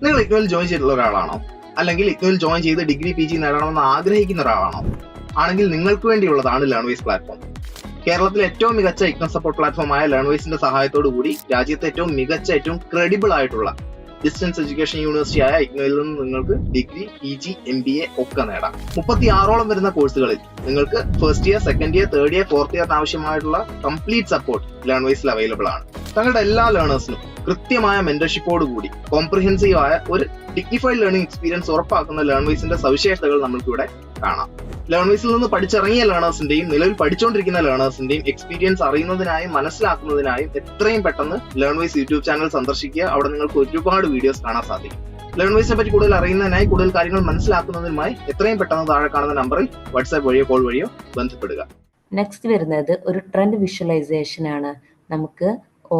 നിങ്ങൾ ഇഗ്നോയിൽ ജോയിൻ ചെയ്തിട്ടുള്ള ഒരാളാണോ? അല്ലെങ്കിൽ ഇഗ്നോയിൽ ജോയിൻ ചെയ്ത് ഡിഗ്രി PG നേടണമെന്ന് ആഗ്രഹിക്കുന്ന ഒരാളാണോ? ആണെങ്കിൽ നിങ്ങൾക്ക് വേണ്ടിയുള്ളതാണ് ലേൺവൈസ് പ്ലാറ്റ്ഫോം. കേരളത്തിലെ ഏറ്റവും മികച്ച ഇഗ്നോ സപ്പോർട്ട് പ്ലാറ്റ്ഫോമായ ലേൺവൈസിന്റെ സഹായത്തോടു കൂടി രാജ്യത്തെ ഏറ്റവും മികച്ച, ഏറ്റവും ക്രെഡിബിൾ ആയിട്ടുള്ള ഡിസ്റ്റൻസ് എഡ്യൂക്കേഷൻ യൂണിവേഴ്സിറ്റി ആയ ഇഗ്നോയിൽ നിന്ന് നിങ്ങൾക്ക് ഡിഗ്രി PG MBA ഒക്കെ നേടാം. 36ഓളം വരുന്ന കോഴ്സുകളിൽ നിങ്ങൾക്ക് first year, second year, third year, fourth ഇയറിന് ആവശ്യമായിട്ടുള്ള കംപ്ലീറ്റ് സപ്പോർട്ട് ലേൺവൈസിൽ അവൈലബിൾ ആണ്. തങ്ങളുടെ എല്ലാ ലേണേഴ്സിനും കൃത്യമായ മെന്റർഷിപ്പോട് കൂടി കോംപ്രിഹെൻസീവ് ആയ ഒരു ഡിഗ്നിഫൈഡ് ലേണിംഗ് എക്സ്പീരിയൻസ് ഉറപ്പാക്കുന്ന ലേൺവൈസിന്റെ സവിശേഷതകൾ നമുക്കിവിടെ കാണാം. ലേൺവൈസിൽ നിന്ന് പഠിച്ചിറങ്ങിയ ലേണേഴ്സിന്റെയും നിലവിൽ പഠിച്ചുകൊണ്ടിരിക്കുന്ന ലേണേഴ്സിന്റെയും എക്സ്പീരിയൻസ് അറിയുന്നതിനായും മനസ്സിലാക്കുന്നതിനായും എത്രയും പെട്ടെന്ന് ലേൺവൈസ് യൂട്യൂബ് ചാനൽ സന്ദർശിക്കുക. അവിടെ നിങ്ങൾക്ക് ഒരുപാട് വീഡിയോസ് കാണാൻ സാധിക്കും. ലേൺവൈസിനെ പറ്റി കൂടുതൽ അറിയുന്നതിനായി, കൂടുതൽ കാര്യങ്ങൾ മനസ്സിലാക്കുന്നതിനുമായി എത്രയും പെട്ടെന്ന് താഴെ കാണുന്ന നമ്പറിൽ വാട്സാപ്പ് വഴിയോ കോൾ വഴിയോ ബന്ധപ്പെടുക. നെക്സ്റ്റ് വരുന്നത് ഒരു ട്രെൻഡ് വിഷ്വലൈസേഷൻ ആണ്. നമുക്ക്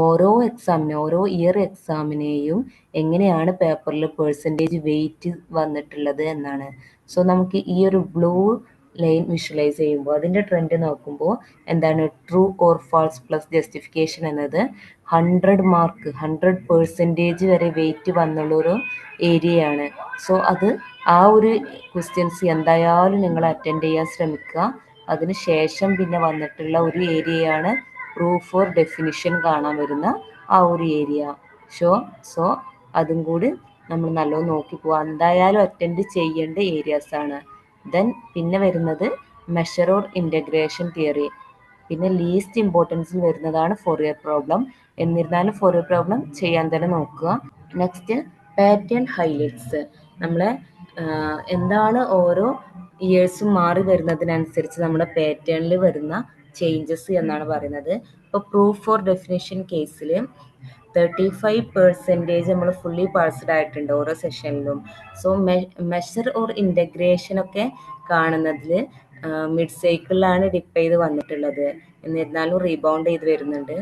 ഓരോ എക്സാമിനും, ഓരോ ഇയർ എക്സാമിനെയും എങ്ങനെയാണ് പേപ്പറിൽ പെർസെൻറ്റേജ് വെയിറ്റ് വന്നിട്ടുള്ളത് എന്നാണ്. സോ നമുക്ക് ഈ ഒരു ബ്ലൂ ലൈൻ വിഷ്വലൈസ് ചെയ്യുമ്പോൾ അതിൻ്റെ ട്രെൻഡ് നോക്കുമ്പോൾ എന്താണ്, true or false plus justification എന്നത് 100 മാർക്ക് 100% വരെ വെയിറ്റ് വന്നുള്ളൊരു ഏരിയയാണ്. സോ അത് ആ ഒരു ക്വസ്റ്റ്യൻസ് എന്തായാലും നിങ്ങൾ അറ്റൻഡ് ചെയ്യാൻ ശ്രമിക്കുക. അതിന് ശേഷം പിന്നെ വന്നിട്ടുള്ള ഒരു ഏരിയയാണ് പ്രൂഫ് ഓർ ഡെഫിനിഷൻ കാണാൻ വരുന്ന ആ ഒരു ഏരിയ. സോ അതും കൂടി നമ്മൾ നല്ലോണം നോക്കി പോവാം. എന്തായാലും അറ്റൻഡ് ചെയ്യേണ്ട ഏരിയാസ് ആണ്. ദെൻ പിന്നെ വരുന്നത് മെഷർ ഓർ ഇൻ്റഗ്രേഷൻ തിയറി. പിന്നെ ലീസ്റ്റ് ഇമ്പോർട്ടൻസിൽ വരുന്നതാണ് ഫോറിയർ പ്രോബ്ലം. എന്നിരുന്നാലും ഫോറിയർ പ്രോബ്ലം ചെയ്യാൻ തന്നെ നോക്കുക. Next pattern highlights. നമ്മളെ എന്താണ് ഓരോ ഇയേഴ്സും മാറി വരുന്നതിനനുസരിച്ച് നമ്മുടെ പാറ്റേണിൽ വരുന്ന ചേഞ്ചസ് എന്നാണ് പറയുന്നത്. ഇപ്പോൾ പ്രൂഫ് ഫോർ ഡെഫിനിഷൻ കേസിൽ 35% നമ്മൾ ഫുള്ളി പാസ്ഡ് ആയിട്ടുണ്ട് ഓരോ സെഷനിലും. സോ മെഷർ ഓർ ഇൻ്റഗ്രേഷൻ ഒക്കെ കാണുന്നതിൽ മിഡ് സൈക്കിളിലാണ് ഡിപ്പ് ചെയ്ത് വന്നിട്ടുള്ളത്. എന്നിരുന്നാലും റീബൗണ്ട് ചെയ്ത് വരുന്നുണ്ട്.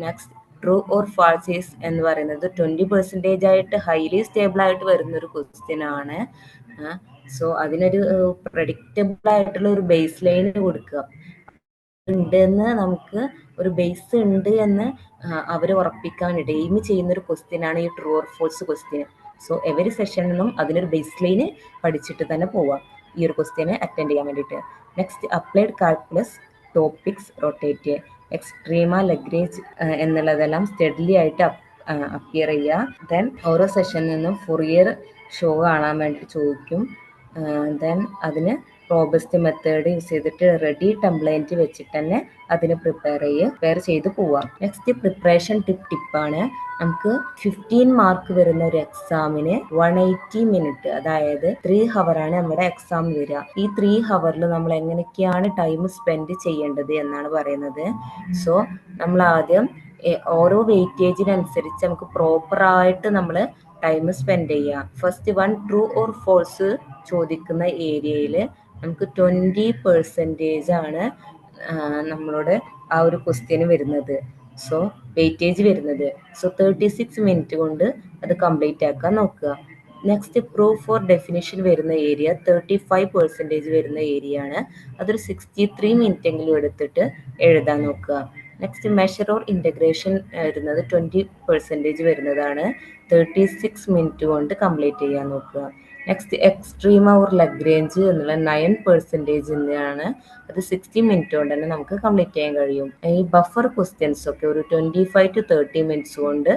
നെക്സ്റ്റ് ട്രൂ ഓർ ഫാൾസ് എന്ന് പറയുന്നത് 20% ആയിട്ട് ഹൈലി സ്റ്റേബിൾ ആയിട്ട് വരുന്നൊരു ക്വസ്റ്റ്യൻ ആണ്. സോ അതിനൊരു പ്രഡിക്റ്റബിൾ ആയിട്ടുള്ള ഒരു ബേസ് ലൈൻ കൊടുക്കുക. ഉണ്ടെന്ന് നമുക്ക് ഒരു ബേസ് ഉണ്ട് എന്ന് അവർ ഉറപ്പിക്കാൻ വേണ്ടി എയിം ചെയ്യുന്നൊരു ക്വസ്റ്റ്യൻ ആണ് ഈ true or false question. So every സെഷനിലും അതിനൊരു ബേസ് ലൈന് പഠിച്ചിട്ട് തന്നെ പോവാം ഈ ഒരു ക്വസ്റ്റ്യനെ അറ്റൻഡ് ചെയ്യാൻ വേണ്ടിയിട്ട്. Next applied calculus topics rotate, extrema, Lagrange എന്നുള്ളതെല്ലാം സ്റ്റഡ്ലി ആയിട്ട് അപ്പിയർ ചെയ്യുക. ദെൻ ഓരോ സെഷനിൽ നിന്നും ഫൊറിയർ ഷോ കാണാൻ വേണ്ടി ചോദിക്കും. ദെൻ അതിന് റോബസ്റ്റ് മെത്തേഡ് യൂസ് ചെയ്തിട്ട് റെഡി ടെംപ്ലേറ്റ് വെച്ചിട്ട് തന്നെ അതിന് പ്രിപ്പയർ ചെയ്ത് പോവാം. നെക്സ്റ്റ് പ്രിപ്പറേഷൻ ടിപ്പാണ്. നമുക്ക് 15 മാർക്ക് വരുന്ന ഒരു എക്സാമിന് 180 മിനിറ്റ്, അതായത് 3 ഹവറാണ് നമ്മുടെ എക്സാം വരിക. ഈ 3 ഹവറിൽ നമ്മൾ എങ്ങനെയൊക്കെയാണ് ടൈം സ്പെൻഡ് ചെയ്യേണ്ടത് എന്നാണ് പറയുന്നത്. സോ നമ്മൾ ആദ്യം ഓരോ വെയിറ്റേജിനനുസരിച്ച് നമുക്ക് പ്രോപ്പറായിട്ട് നമ്മൾ ടൈം സ്പെൻഡ് ചെയ്യുക. ഫസ്റ്റ് 1 ട്രൂ ഓർ ഫോൾസ് ചോദിക്കുന്ന ഏരിയയിൽ നമുക്ക് 20% ആണ് നമ്മളോട് ആ ഒരു ക്വസ്റ്റ്യന് വരുന്നത്. സോ വെയിറ്റേജ് വരുന്നത്. സോ 36 മിനിറ്റ് കൊണ്ട് അത് കംപ്ലീറ്റ് ആക്കാൻ നോക്കുക. നെക്സ്റ്റ് പ്രൂഫ് ഫോർ ഡെഫിനിഷൻ വരുന്ന ഏരിയ 35% വരുന്ന ഏരിയ ആണ്. അതൊരു 63 മിനിറ്റ് എങ്കിലും എടുത്തിട്ട് എഴുതാൻ നോക്കുക. നെക്സ്റ്റ് മെഷർ ഓർ ഇൻ്റഗ്രേഷൻ വരുന്നത് 20% വരുന്നതാണ്. 36 മിനിറ്റ് കൊണ്ട് കംപ്ലീറ്റ് ചെയ്യാൻ നോക്കുക. നെക്സ്റ്റ് എക്സ്ട്രീമ ഓർ ലഗ്രേഞ്ച് എന്നുള്ള 9% ആണ്. അത് 60 മിനിറ്റ് കൊണ്ട് തന്നെ നമുക്ക് കംപ്ലീറ്റ് ചെയ്യാൻ കഴിയും. ഈ ബഫർ ക്വസ്റ്റ്യൻസ് ഒക്കെ ഒരു 25 to 30 മിനിറ്റ്സ് കൊണ്ട്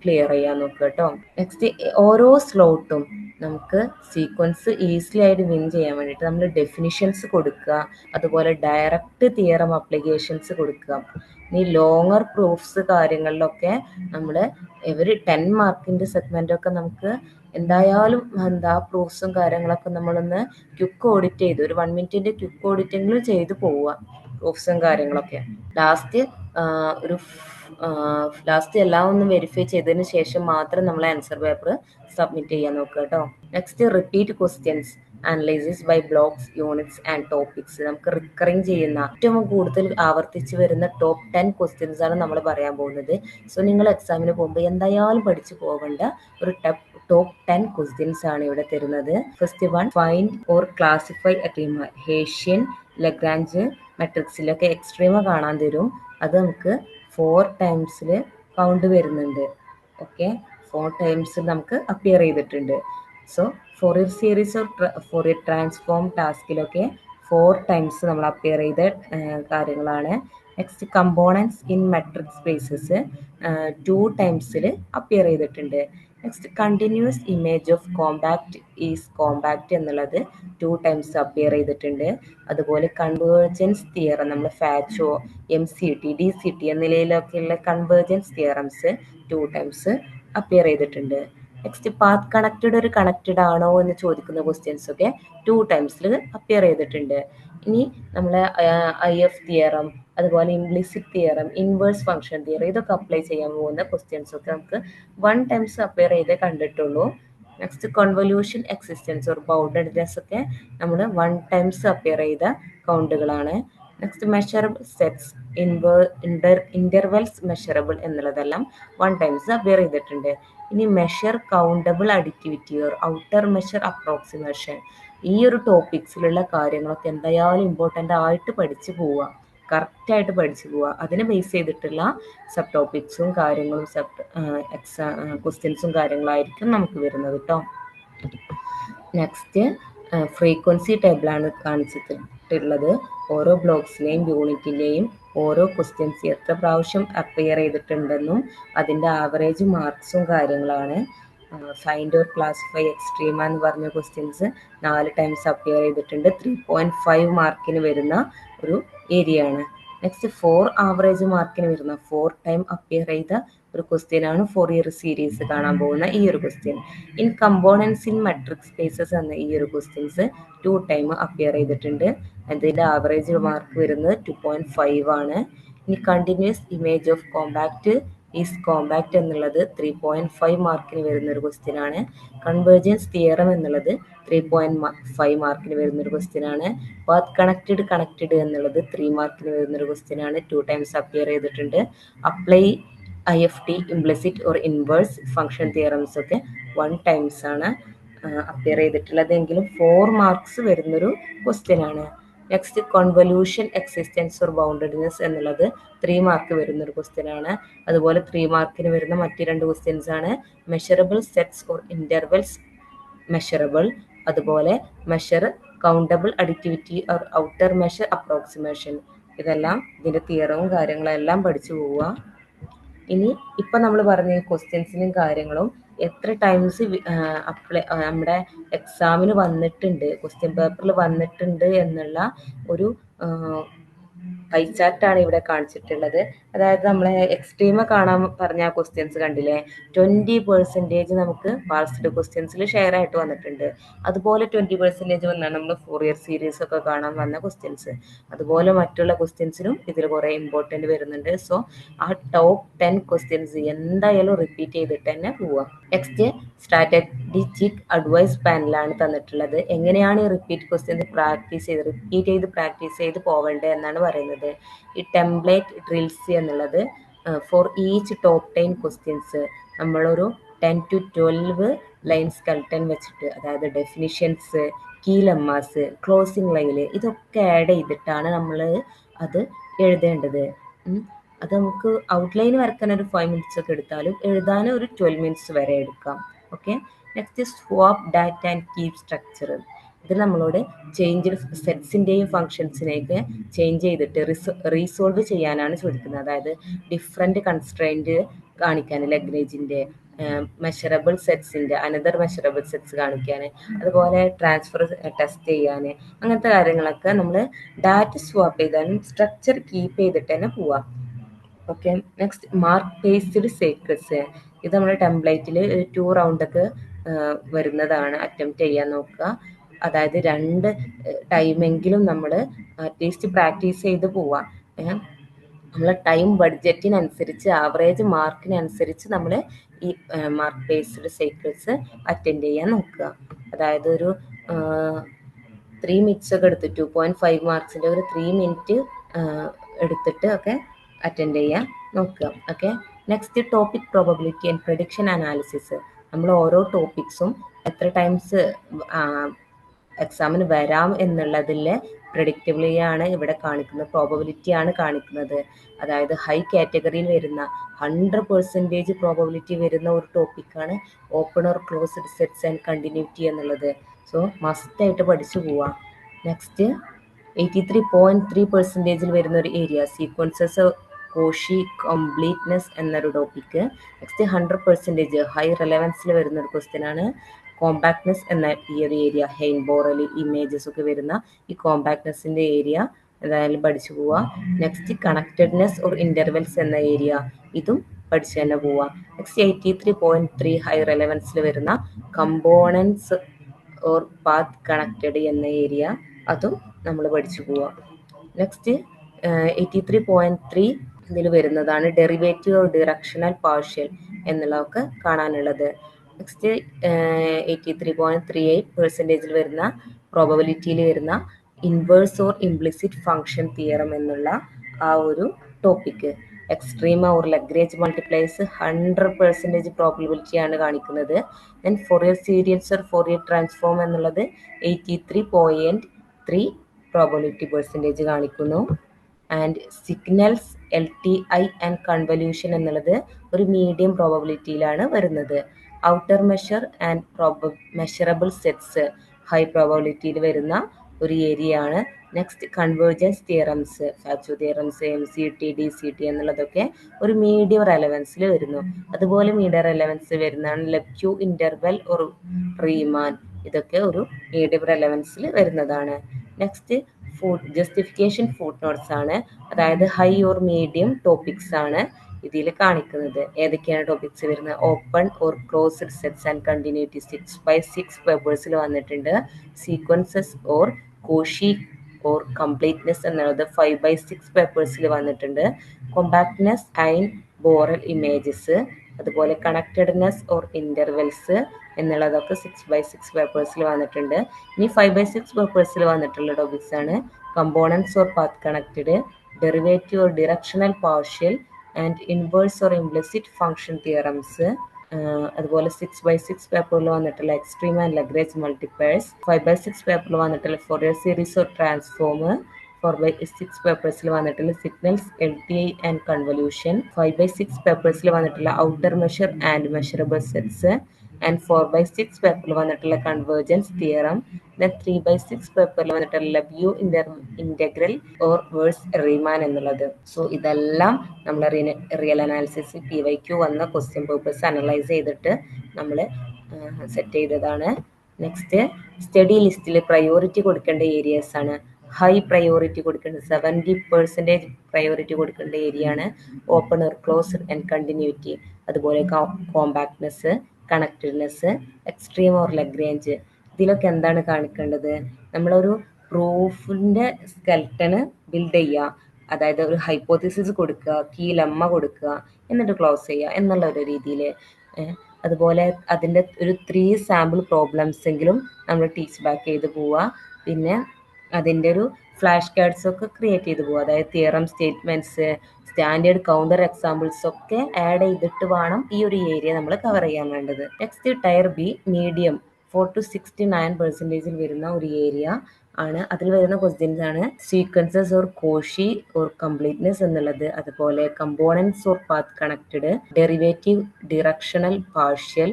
ക്ലിയർ ചെയ്യാൻ നോക്കുക കേട്ടോ. നെക്സ്റ്റ് ഓരോ സ്ലോട്ടും നമുക്ക് സീക്വൻസ് ഈസിലി ആയിട്ട് വിൻ ചെയ്യാൻ വേണ്ടിയിട്ട് നമ്മൾ ഡെഫിനിഷൻസ് കൊടുക്കുക, അതുപോലെ ഡയറക്റ്റ് തിയറം അപ്ലിക്കേഷൻസ് കൊടുക്കുക. ഈ ലോങ്ങർ പ്രൂഫ്സ് കാര്യങ്ങളിലൊക്കെ നമ്മൾ 10 മാർക്കിൻ്റെ സെഗ്മെൻ്റൊക്കെ നമുക്ക് എന്തായാലും പ്രൂഫ്സും കാര്യങ്ങളൊക്കെ നമ്മളൊന്ന് ക്വിക്ക് ഓഡിറ്റ് ചെയ്ത് ഒരു 1 മിനിറ്റിൻ്റെ ക്വിക്ക് ഓഡിറ്റെങ്കിലും ചെയ്ത് പോവുക, പ്രൂഫ്സും കാര്യങ്ങളൊക്കെ. ലാസ്റ്റ് എല്ലാം ഒന്ന് വെരിഫൈ ചെയ്തതിന് ശേഷം മാത്രം നമ്മൾ ആൻസർ പേപ്പർ സബ്മിറ്റ് ചെയ്യാൻ നോക്കുക കേട്ടോ. Next repeat questions analysis by blocks, units and topics. നമുക്ക് റിക്കറിങ് ചെയ്യുന്ന ഏറ്റവും കൂടുതൽ ആവർത്തിച്ച് വരുന്ന ടോപ്പ് 10 ക്വസ്റ്റ്യൻസ് ആണ് നമ്മൾ പറയാൻ പോകുന്നത്. സോ നിങ്ങൾ എക്സാമിന് പോകുമ്പോൾ എന്തായാലും പഠിച്ചു പോകേണ്ട ഒരു ടോപ്പ് 10 ക്വസ്റ്റ്യൻസ് ആണ് ഇവിടെ തരുന്നത്. First one, find or classify extrema. Hessian, Lagrange മെട്രിക്സിലൊക്കെ എക്സ്ട്രീമ കാണാൻ തരും. അത് നമുക്ക് 4 ടൈംസിൽ കൗണ്ട് വരുന്നുണ്ട്. ഓക്കെ, 4 ടൈംസ് നമുക്ക് അപ്പിയർ ചെയ്തിട്ടുണ്ട്. So Fourier series or Fourier transform ടാസ്കിലൊക്കെ 4 ടൈംസ് നമ്മൾ അപ്പിയർ ചെയ്ത കാര്യങ്ങളാണ്. Next components in metric spaces 2 ടൈംസിൽ അപ്പിയർ ചെയ്തിട്ടുണ്ട്. Next continuous image of compact is compact എന്നുള്ളത് 2 ടൈംസ് അപ്പിയർ ചെയ്തിട്ടുണ്ട്. അതുപോലെ കൺവേർജൻസ് തിയറം, നമ്മൾ ഫാച്ചോ, MCT, DCT എന്ന നിലയിലൊക്കെയുള്ള കൺവേർജൻസ് തിയറംസ് 2 ടൈംസ് അപ്പിയർ ചെയ്തിട്ടുണ്ട്. നെക്സ്റ്റ് പാത്ത് കണക്റ്റഡ് ഒരു കണക്റ്റഡ് ആണോ എന്ന് ചോദിക്കുന്ന ക്വസ്റ്റ്യൻസ് ഒക്കെ 2 ടൈംസിൽ അപ്പിയർ ചെയ്തിട്ടുണ്ട്. ഇനി നമ്മൾ IF തിയറം, അതുപോലെ implicit theorem, inverse function theorem, ഇതൊക്കെ അപ്ലൈ ചെയ്യാൻ പോകുന്ന ക്വസ്റ്റ്യൻസ് ഒക്കെ നമുക്ക് 1 ടൈംസ് അപ്പിയർ ചെയ്തേ കണ്ടിട്ടുള്ളൂ. Next convolution existence or boundedness ഒക്കെ നമ്മൾ 1 ടൈംസ് അപ്പിയർ ചെയ്ത കൗണ്ടുകളാണ്. Next measurable sets, intervals measurable എന്നുള്ളതെല്ലാം 1 ടൈംസ് അപ്പിയർ ചെയ്തിട്ടുണ്ട്. ഇനി measure countable additivity or outer measure approximation, ഈ ഒരു ടോപ്പിക്സിലുള്ള കാര്യങ്ങളൊക്കെ എന്തായാലും ഇമ്പോർട്ടൻ്റ് ആയിട്ട് പഠിച്ചു പോവുക, കറക്റ്റായിട്ട് പഠിച്ചു പോവുക. അതിനെ ബേസ് ചെയ്തിട്ടുള്ള സബ് ടോപ്പിക്സും കാര്യങ്ങളും ക്വസ്റ്റ്യൻസും കാര്യങ്ങളായിരിക്കും നമുക്ക് വരുന്നത് കേട്ടോ. നെക്സ്റ്റ് ഫ്രീക്വൻസി ടേബിളാണ് കാണിച്ചിട്ടുള്ളത്. ഓരോ ബ്ലോക്സിലെയും യൂണിറ്റിൻ്റെയും ഓരോ ക്വസ്റ്റ്യൻസ് എത്ര പ്രാവശ്യം അപ്പിയർ ചെയ്തിട്ടുണ്ടെന്നും അതിൻ്റെ ആവറേജ് മാർക്സും കാര്യങ്ങളാണ്. ഫൈൻഡ് ഓർ ക്ലാസിഫൈ എക്സ്ട്രീമ എന്ന് പറഞ്ഞ ക്വസ്റ്റ്യൻസ് 4 ടൈംസ് അപ്പിയർ ചെയ്തിട്ടുണ്ട്. 3.5 മാർക്കിന് വരുന്ന ഒരു ഏരിയ ആണ്. നെക്സ്റ്റ് 4 ആവറേജ് മാർക്കിന് വരുന്ന 4 ടൈം അപ്പിയർ ചെയ്ത ഒരു ക്വസ്റ്റ്യൻ ആണ് ഫോറിയർ സീരീസ് കാണാൻ പോകുന്ന ഈ ഒരു question. In components in metric spaces എന്ന ഈ ഒരു ക്വസ്റ്റ്യൻസ് 2 ടൈം അപ്പിയർ ചെയ്തിട്ടുണ്ട്. അതിൻ്റെ ആവറേജ് മാർക്ക് വരുന്നത് 2.5 ആണ്. ഇനി continuous image of compact is compact എന്നുള്ളത് 3.5 മാർക്കിന് വരുന്ന ഒരു ക്വസ്റ്റ്യൻ ആണ്. കൺവേർജൻസ് തിയറം എന്നുള്ളത് 3.5 മാർക്കിന് വരുന്ന ഒരു ക്വസ്റ്റ്യൻ ആണ്. പാത്ത് കണക്റ്റഡ് എന്നുള്ളത് 3 മാർക്കിന് വരുന്ന ഒരു ക്വസ്റ്റ്യൻ ആണ്. 2 ടൈംസ് അപ്പിയർ ചെയ്തിട്ടുണ്ട്. Apply IFT, implicit or inverse function theorems ഒക്കെ 1 ടൈംസ് ആണ് അപ്പിയർ ചെയ്തിട്ടുള്ളത്. എങ്കിലും 4 മാർക്സ് വരുന്നൊരു ക്വസ്റ്റ്യൻ ആണ്. നെക്സ്റ്റ് കോൺവല്യൂഷൻ എക്സിസ്റ്റൻസ് ഓർ ബൗണ്ടഡ്നെസ് എന്നുള്ളത് 3 മാർക്ക് വരുന്നൊരു ക്വസ്റ്റ്യൻ ആണ്. അതുപോലെ 3 മാർക്കിന് വരുന്ന മറ്റ് 2 ക്വസ്റ്റ്യൻസ് ആണ് measurable sets or intervals measurable, അതുപോലെ measure countable additivity or outer measure approximation. ഇതെല്ലാം ഇതിൻ്റെ തിയറവും കാര്യങ്ങളെല്ലാം പഠിച്ചു പോവുക. ഇനി ഇപ്പം നമ്മൾ പറഞ്ഞ ക്വസ്റ്റ്യൻസിനും കാര്യങ്ങളും എത്ര ടൈംസ് നമ്മുടെ എക്സാമിന് വന്നിട്ടുണ്ട്, ക്വസ്റ്റ്യൻ പേപ്പറിൽ വന്നിട്ടുണ്ട് എന്നുള്ള ഒരു പൈ ചാർട്ടാണ് ഇവിടെ കാണിച്ചിട്ടുള്ളത്. അതായത് നമ്മളെ എക്സ്ട്രീമ കാണാൻ പറഞ്ഞ ക്വസ്റ്റ്യൻസ് കണ്ടില്ലേ, 20% നമുക്ക് പാസ്ഡ് ക്വസ്റ്റ്യൻസിൽ ഷെയർ ആയിട്ട് വന്നിട്ടുണ്ട്. അതുപോലെ 20% വന്നാണ് നമ്മൾ ഫോറിയർ സീരീസ് ഒക്കെ കാണാൻ വന്ന ക്വസ്റ്റ്യൻസ്. അതുപോലെ മറ്റുള്ള ക്വസ്റ്റ്യൻസിനും ഇതിൽ കുറേ ഇമ്പോർട്ടൻ്റ് വരുന്നുണ്ട്. സോ ആ ടോപ്പ് 10 ക്വസ്റ്റ്യൻസ് എന്തായാലും റിപ്പീറ്റ് ചെയ്തിട്ട് തന്നെ പോവാം. നെക്സ്റ്റ് സ്ട്രാറ്റജിക് അഡ്വൈസ് പാനലാണ് തന്നിട്ടുള്ളത്. എങ്ങനെയാണ് ഈ റിപ്പീറ്റ് ക്വസ്റ്റ്യൻസ് പ്രാക്ടീസ് ചെയ്ത് പോവേണ്ടത് എന്നാണ് പറയുന്നത്. ഈ ടെംപ്ലേറ്റ് ഡ്രിൽസ് എന്നുള്ളത് ഫോർ ഈച്ച് ടോപ്പ് 10 ക്വസ്റ്റ്യൻസ് നമ്മളൊരു 10 to 12 ലൈൻ സ്കെൽട്ടൻ വെച്ചിട്ട്, അതായത് ഡെഫിനിഷൻസ്, കീ ലെമ്മാസ്, ക്ലോസിംഗ് ലൈന്, ഇതൊക്കെ ആഡ് ചെയ്തിട്ടാണ് നമ്മൾ അത് എഴുതേണ്ടത്. അത് നമുക്ക് ഔട്ട്ലൈൻ വരക്കാൻ ഒരു 5 minutes ഒക്കെ എടുത്താലും എഴുതാൻ ഒരു 12 minutes വരെ എടുക്കാം. Okay. Next swap data and keep structure. ഇത് നമ്മളോട് ചേഞ്ച് സെറ്റ്സിൻ്റെയും ഫങ്ഷൻസിനെയൊക്കെ ചേഞ്ച് ചെയ്തിട്ട് റീസോൾവ് ചെയ്യാനാണ് ചോദിക്കുന്നത്. അതായത് ഡിഫറെൻറ്റ് കൺസ്ട്രെയിൻറ്റ് കാണിക്കാൻ ലഗ്നേജിൻ്റെ, മെഷറബിൾ സെറ്റ്സിൻ്റെ അനദർ മെഷറബിൾ സെറ്റ്സ് കാണിക്കാൻ, അതുപോലെ ട്രാൻസ്ഫർ ടെസ്റ്റ് ചെയ്യാൻ, അങ്ങനത്തെ കാര്യങ്ങളൊക്കെ നമ്മൾ ഡാറ്റ സ്വാപ്പ് ചെയ്താലും സ്ട്രക്ചർ കീപ്പ് ചെയ്തിട്ട് തന്നെ പോവാം. Okay. Next mark based sequence. ഇത് നമ്മുടെ ടെംപ്ലേറ്റിൽ 2 റൗണ്ടൊക്കെ വരുന്നതാണ് അറ്റംപ്റ്റ് ചെയ്യാൻ നോക്കുക. അതായത് 2 ടൈമെങ്കിലും നമ്മൾ അറ്റ്ലീസ്റ്റ് പ്രാക്ടീസ് ചെയ്ത് പോവുക. നമ്മളെ ടൈം ബഡ്ജറ്റിനനുസരിച്ച് ആവറേജ് മാർക്കിനനുസരിച്ച് നമ്മൾ ഈ മാർക്ക് ബേസ്ഡ് സൈക്കിൾസ് അറ്റൻഡ് ചെയ്യാൻ നോക്കുക. അതായത് ഒരു 3 മിനിറ്റ്സ് ഒക്കെ എടുത്ത് 2.5 മാർക്സിൻ്റെ ഒരു 3 മിനിറ്റ് എടുത്തിട്ട് ഒക്കെ അറ്റൻഡ് ചെയ്യാൻ നോക്കുക. Okay, next topic probability and prediction analysis. നമ്മൾ ഓരോ ടോപ്പിക്സും എത്ര ടൈംസ് എക്സാമിന് വരാം എന്നുള്ളതിലെ പ്രഡിക്റ്റബിലിറ്റി ആണ് ഇവിടെ കാണിക്കുന്നത്, പ്രോബബിലിറ്റി ആണ് കാണിക്കുന്നത്. അതായത് ഹൈ കാറ്റഗറിയിൽ വരുന്ന 100% പ്രോബബിലിറ്റി വരുന്ന ഒരു ടോപ്പിക്കാണ് open or closed sets and continuity എന്നുള്ളത്. സോ മസ്റ്റായിട്ട് പഠിച്ചു പോവാം. നെക്സ്റ്റ് 83.3% വരുന്ന ഒരു ഏരിയ സീക്വൻസസ് കോഷി കംപ്ലീറ്റ്നെസ് എന്നൊരു ടോപ്പിക്ക്. നെക്സ്റ്റ് 100% ഹൈ റെലവൻസിൽ വരുന്ന ഒരു ക്വസ്റ്റ്യൻ ആണ് കോമ്പാക്ട്നെസ് എന്ന ഈ ഒരു ഏരിയ. ഹെയിൻ ബോറൽ ഇമേജസ് ഒക്കെ വരുന്ന ഈ കോമ്പാക്ട്നെസ്സിൻ്റെ ഏരിയ എന്തായാലും പഠിച്ചു പോവുക. നെക്സ്റ്റ് കണക്റ്റഡ്നെസ് ഓർ ഇൻ്റർവെൽസ് എന്ന ഏരിയ, ഇതും പഠിച്ചു തന്നെ പോവുക. നെക്സ്റ്റ് 83.3 ഹൈ റെലവൻസിൽ വരുന്ന കമ്പോണൻസ് ഓർ പാത്ത് കണക്റ്റഡ് എന്ന ഏരിയ, അതും നമ്മൾ പഠിച്ചു പോവുക. നെക്സ്റ്റ് 83.3 ഇതിൽ വരുന്നതാണ് ഡെറിവേറ്റീവ് ഓർ ഡിറക്ഷണൽ പാർഷ്യൽ എന്നുള്ളതൊക്കെ കാണാനുള്ളത്. നെക്സ്റ്റ് 83.38% വരുന്ന പ്രോബബിലിറ്റിയിൽ വരുന്ന inverse or implicit function theorem എന്നുള്ള ആ ഒരു topic. Extrema or Lagrange multipliers 100% പ്രോബബിലിറ്റിയാണ് കാണിക്കുന്നത്. Then Fourier series or Fourier transform എന്നുള്ളത് 83.3 പ്രോബബിലിറ്റി പെർസെൻറ്റേജ് കാണിക്കുന്നു. And signals LTI and convolution എന്നുള്ളത് ഒരു മീഡിയം പ്രോബബിലിറ്റിയിലാണ് വരുന്നത്. Outer measure and measurable sets high പ്രോബബിലിറ്റിയിൽ വരുന്ന ഒരു ഏരിയ ആണ്. നെക്സ്റ്റ് കൺവേർജൻസ് തിയറംസ്, ഫാക്ചോ തിയറംസ്, MCT DCT എന്നുള്ളതൊക്കെ ഒരു മീഡിയം റെലവൻസിൽ വരുന്നു. അതുപോലെ മീഡിയം റെലവൻസ് വരുന്നതാണ് ലെബ്ക്യൂ ഇന്റർവെൽ ഓർ റീമാൻ, ഇതൊക്കെ ഒരു മീഡിയം റെലവൻസിൽ വരുന്നതാണ്. നെക്സ്റ്റ് ജസ്റ്റിഫിക്കേഷൻ ഫുട് നോട്ട്സ് ആണ്. അതായത് ഹൈ ഓർ മീഡിയം ടോപ്പിക്സ് ആണ് ഇതിൽ കാണിക്കുന്നത്. ഏതൊക്കെയാണ് ടോപ്പിക്സ് വരുന്നത്? Open or closed sets and continuity 6/6 പേപ്പേഴ്സിൽ വന്നിട്ടുണ്ട്. Sequences or Cauchy or completeness എന്നുള്ളത് 5/6 പേപ്പേഴ്സിൽ വന്നിട്ടുണ്ട്. കോമ്പാക്ട്നെസ് ആൻഡ് ബോറൽ ഇമേജസ്, അതുപോലെ കണക്റ്റഡ്നെസ് ഓർ ഇന്റർവെൽസ് എന്നുള്ളതൊക്കെ 6/6 പേപ്പേഴ്സിൽ വന്നിട്ടുണ്ട്. ഇനി 5/6 പേപ്പേഴ്സിൽ വന്നിട്ടുള്ള ടോപ്പിക്സ് ആണ് components or path connected, derivative or directional partial and inverse or implicit function theorems. അതുപോലെ 6/6 പേപ്പറിൽ വന്നിട്ടുള്ള എക്സ്ട്രീം ആൻഡ് ലഗ്രേഞ്ച് മൾട്ടിപ്ലയേഴ്സ്, 5/6 പേപ്പറിൽ വന്നിട്ടുള്ള ഫോറിയർ സീരീസ് ഓർ ട്രാൻസ്ഫോം, 4/6 പേപ്പേഴ്സിൽ വന്നിട്ടുള്ള സിഗ്നൽസ് LTI ആൻഡ് കൺവല്യൂഷൻ, 5/6 പേപ്പേഴ്സിൽ വന്നിട്ടുള്ള outer measure and measurable sets, and 4/6 പേപ്പറിൽ വന്നിട്ടുള്ള കൺവേർജൻസ് തിയറം. ദെൻ 3/6 പേപ്പറിൽ വന്നിട്ടുള്ള ലബ്യൂ ഇന്റഗ്രൽ ഓർ വേഴ്സ് റീമാൻ എന്നുള്ളത്. സോ ഇതെല്ലാം നമ്മൾ റിയൽ അനാലിസിസ് PYQ വന്ന ക്വസ്റ്റ്യൻ പേപ്പേഴ്സ് അനലൈസ് ചെയ്തിട്ട് നമ്മൾ സെറ്റ് ചെയ്തതാണ്. നെക്സ്റ്റ് സ്റ്റഡി ലിസ്റ്റിൽ പ്രയോറിറ്റി കൊടുക്കേണ്ട ഏരിയാസ് ആണ്. ഹൈ പ്രയോറിറ്റി കൊടുക്കേണ്ട 70% പ്രയോറിറ്റി കൊടുക്കേണ്ട ഏരിയ ആണ് open or closed and continuity, അതുപോലെ compactness, connectedness, extreme or Lagrange. ഇതിലൊക്കെ എന്താണ് കാണിക്കേണ്ടത്? നമ്മളൊരു പ്രൂഫിൻ്റെ സ്കെൽട്ടന് ബിൽഡ് ചെയ്യുക, അതായത് ഒരു ഹൈപ്പോത്തിസിസ് കൊടുക്കുക, കീ ലെമ്മ കൊടുക്കുക, എന്നിട്ട് ക്ലോസ് ചെയ്യുക എന്നുള്ള ഒരു രീതിയിൽ. അതുപോലെ അതിൻ്റെ ഒരു 3 സാമ്പിൾ പ്രോബ്ലംസ് എങ്കിലും നമ്മൾ ടീച്ച് ബാക്ക് ചെയ്ത് പോവുക. പിന്നെ അതിൻ്റെ ഒരു ഫ്ലാഷ് കാർഡ്സ് ഒക്കെ ക്രിയേറ്റ് ചെയ്ത് പോവുക. അതായത് theorem statements, standard counter examples ഒക്കെ ആഡ് ചെയ്തിട്ട് വേണം ഈ ഒരു ഏരിയ നമ്മൾ കവർ ചെയ്യാൻ വേണ്ടത്. Next tier B medium 4 to 69% വരുന്ന ഒരു ഏരിയ ആണ്. അതിൽ വരുന്ന ക്വസ്റ്റ്യൻസ് ആണ് sequences or Cauchy or completeness എന്നുള്ളത്, അതുപോലെ components or path connected, derivative directional partial,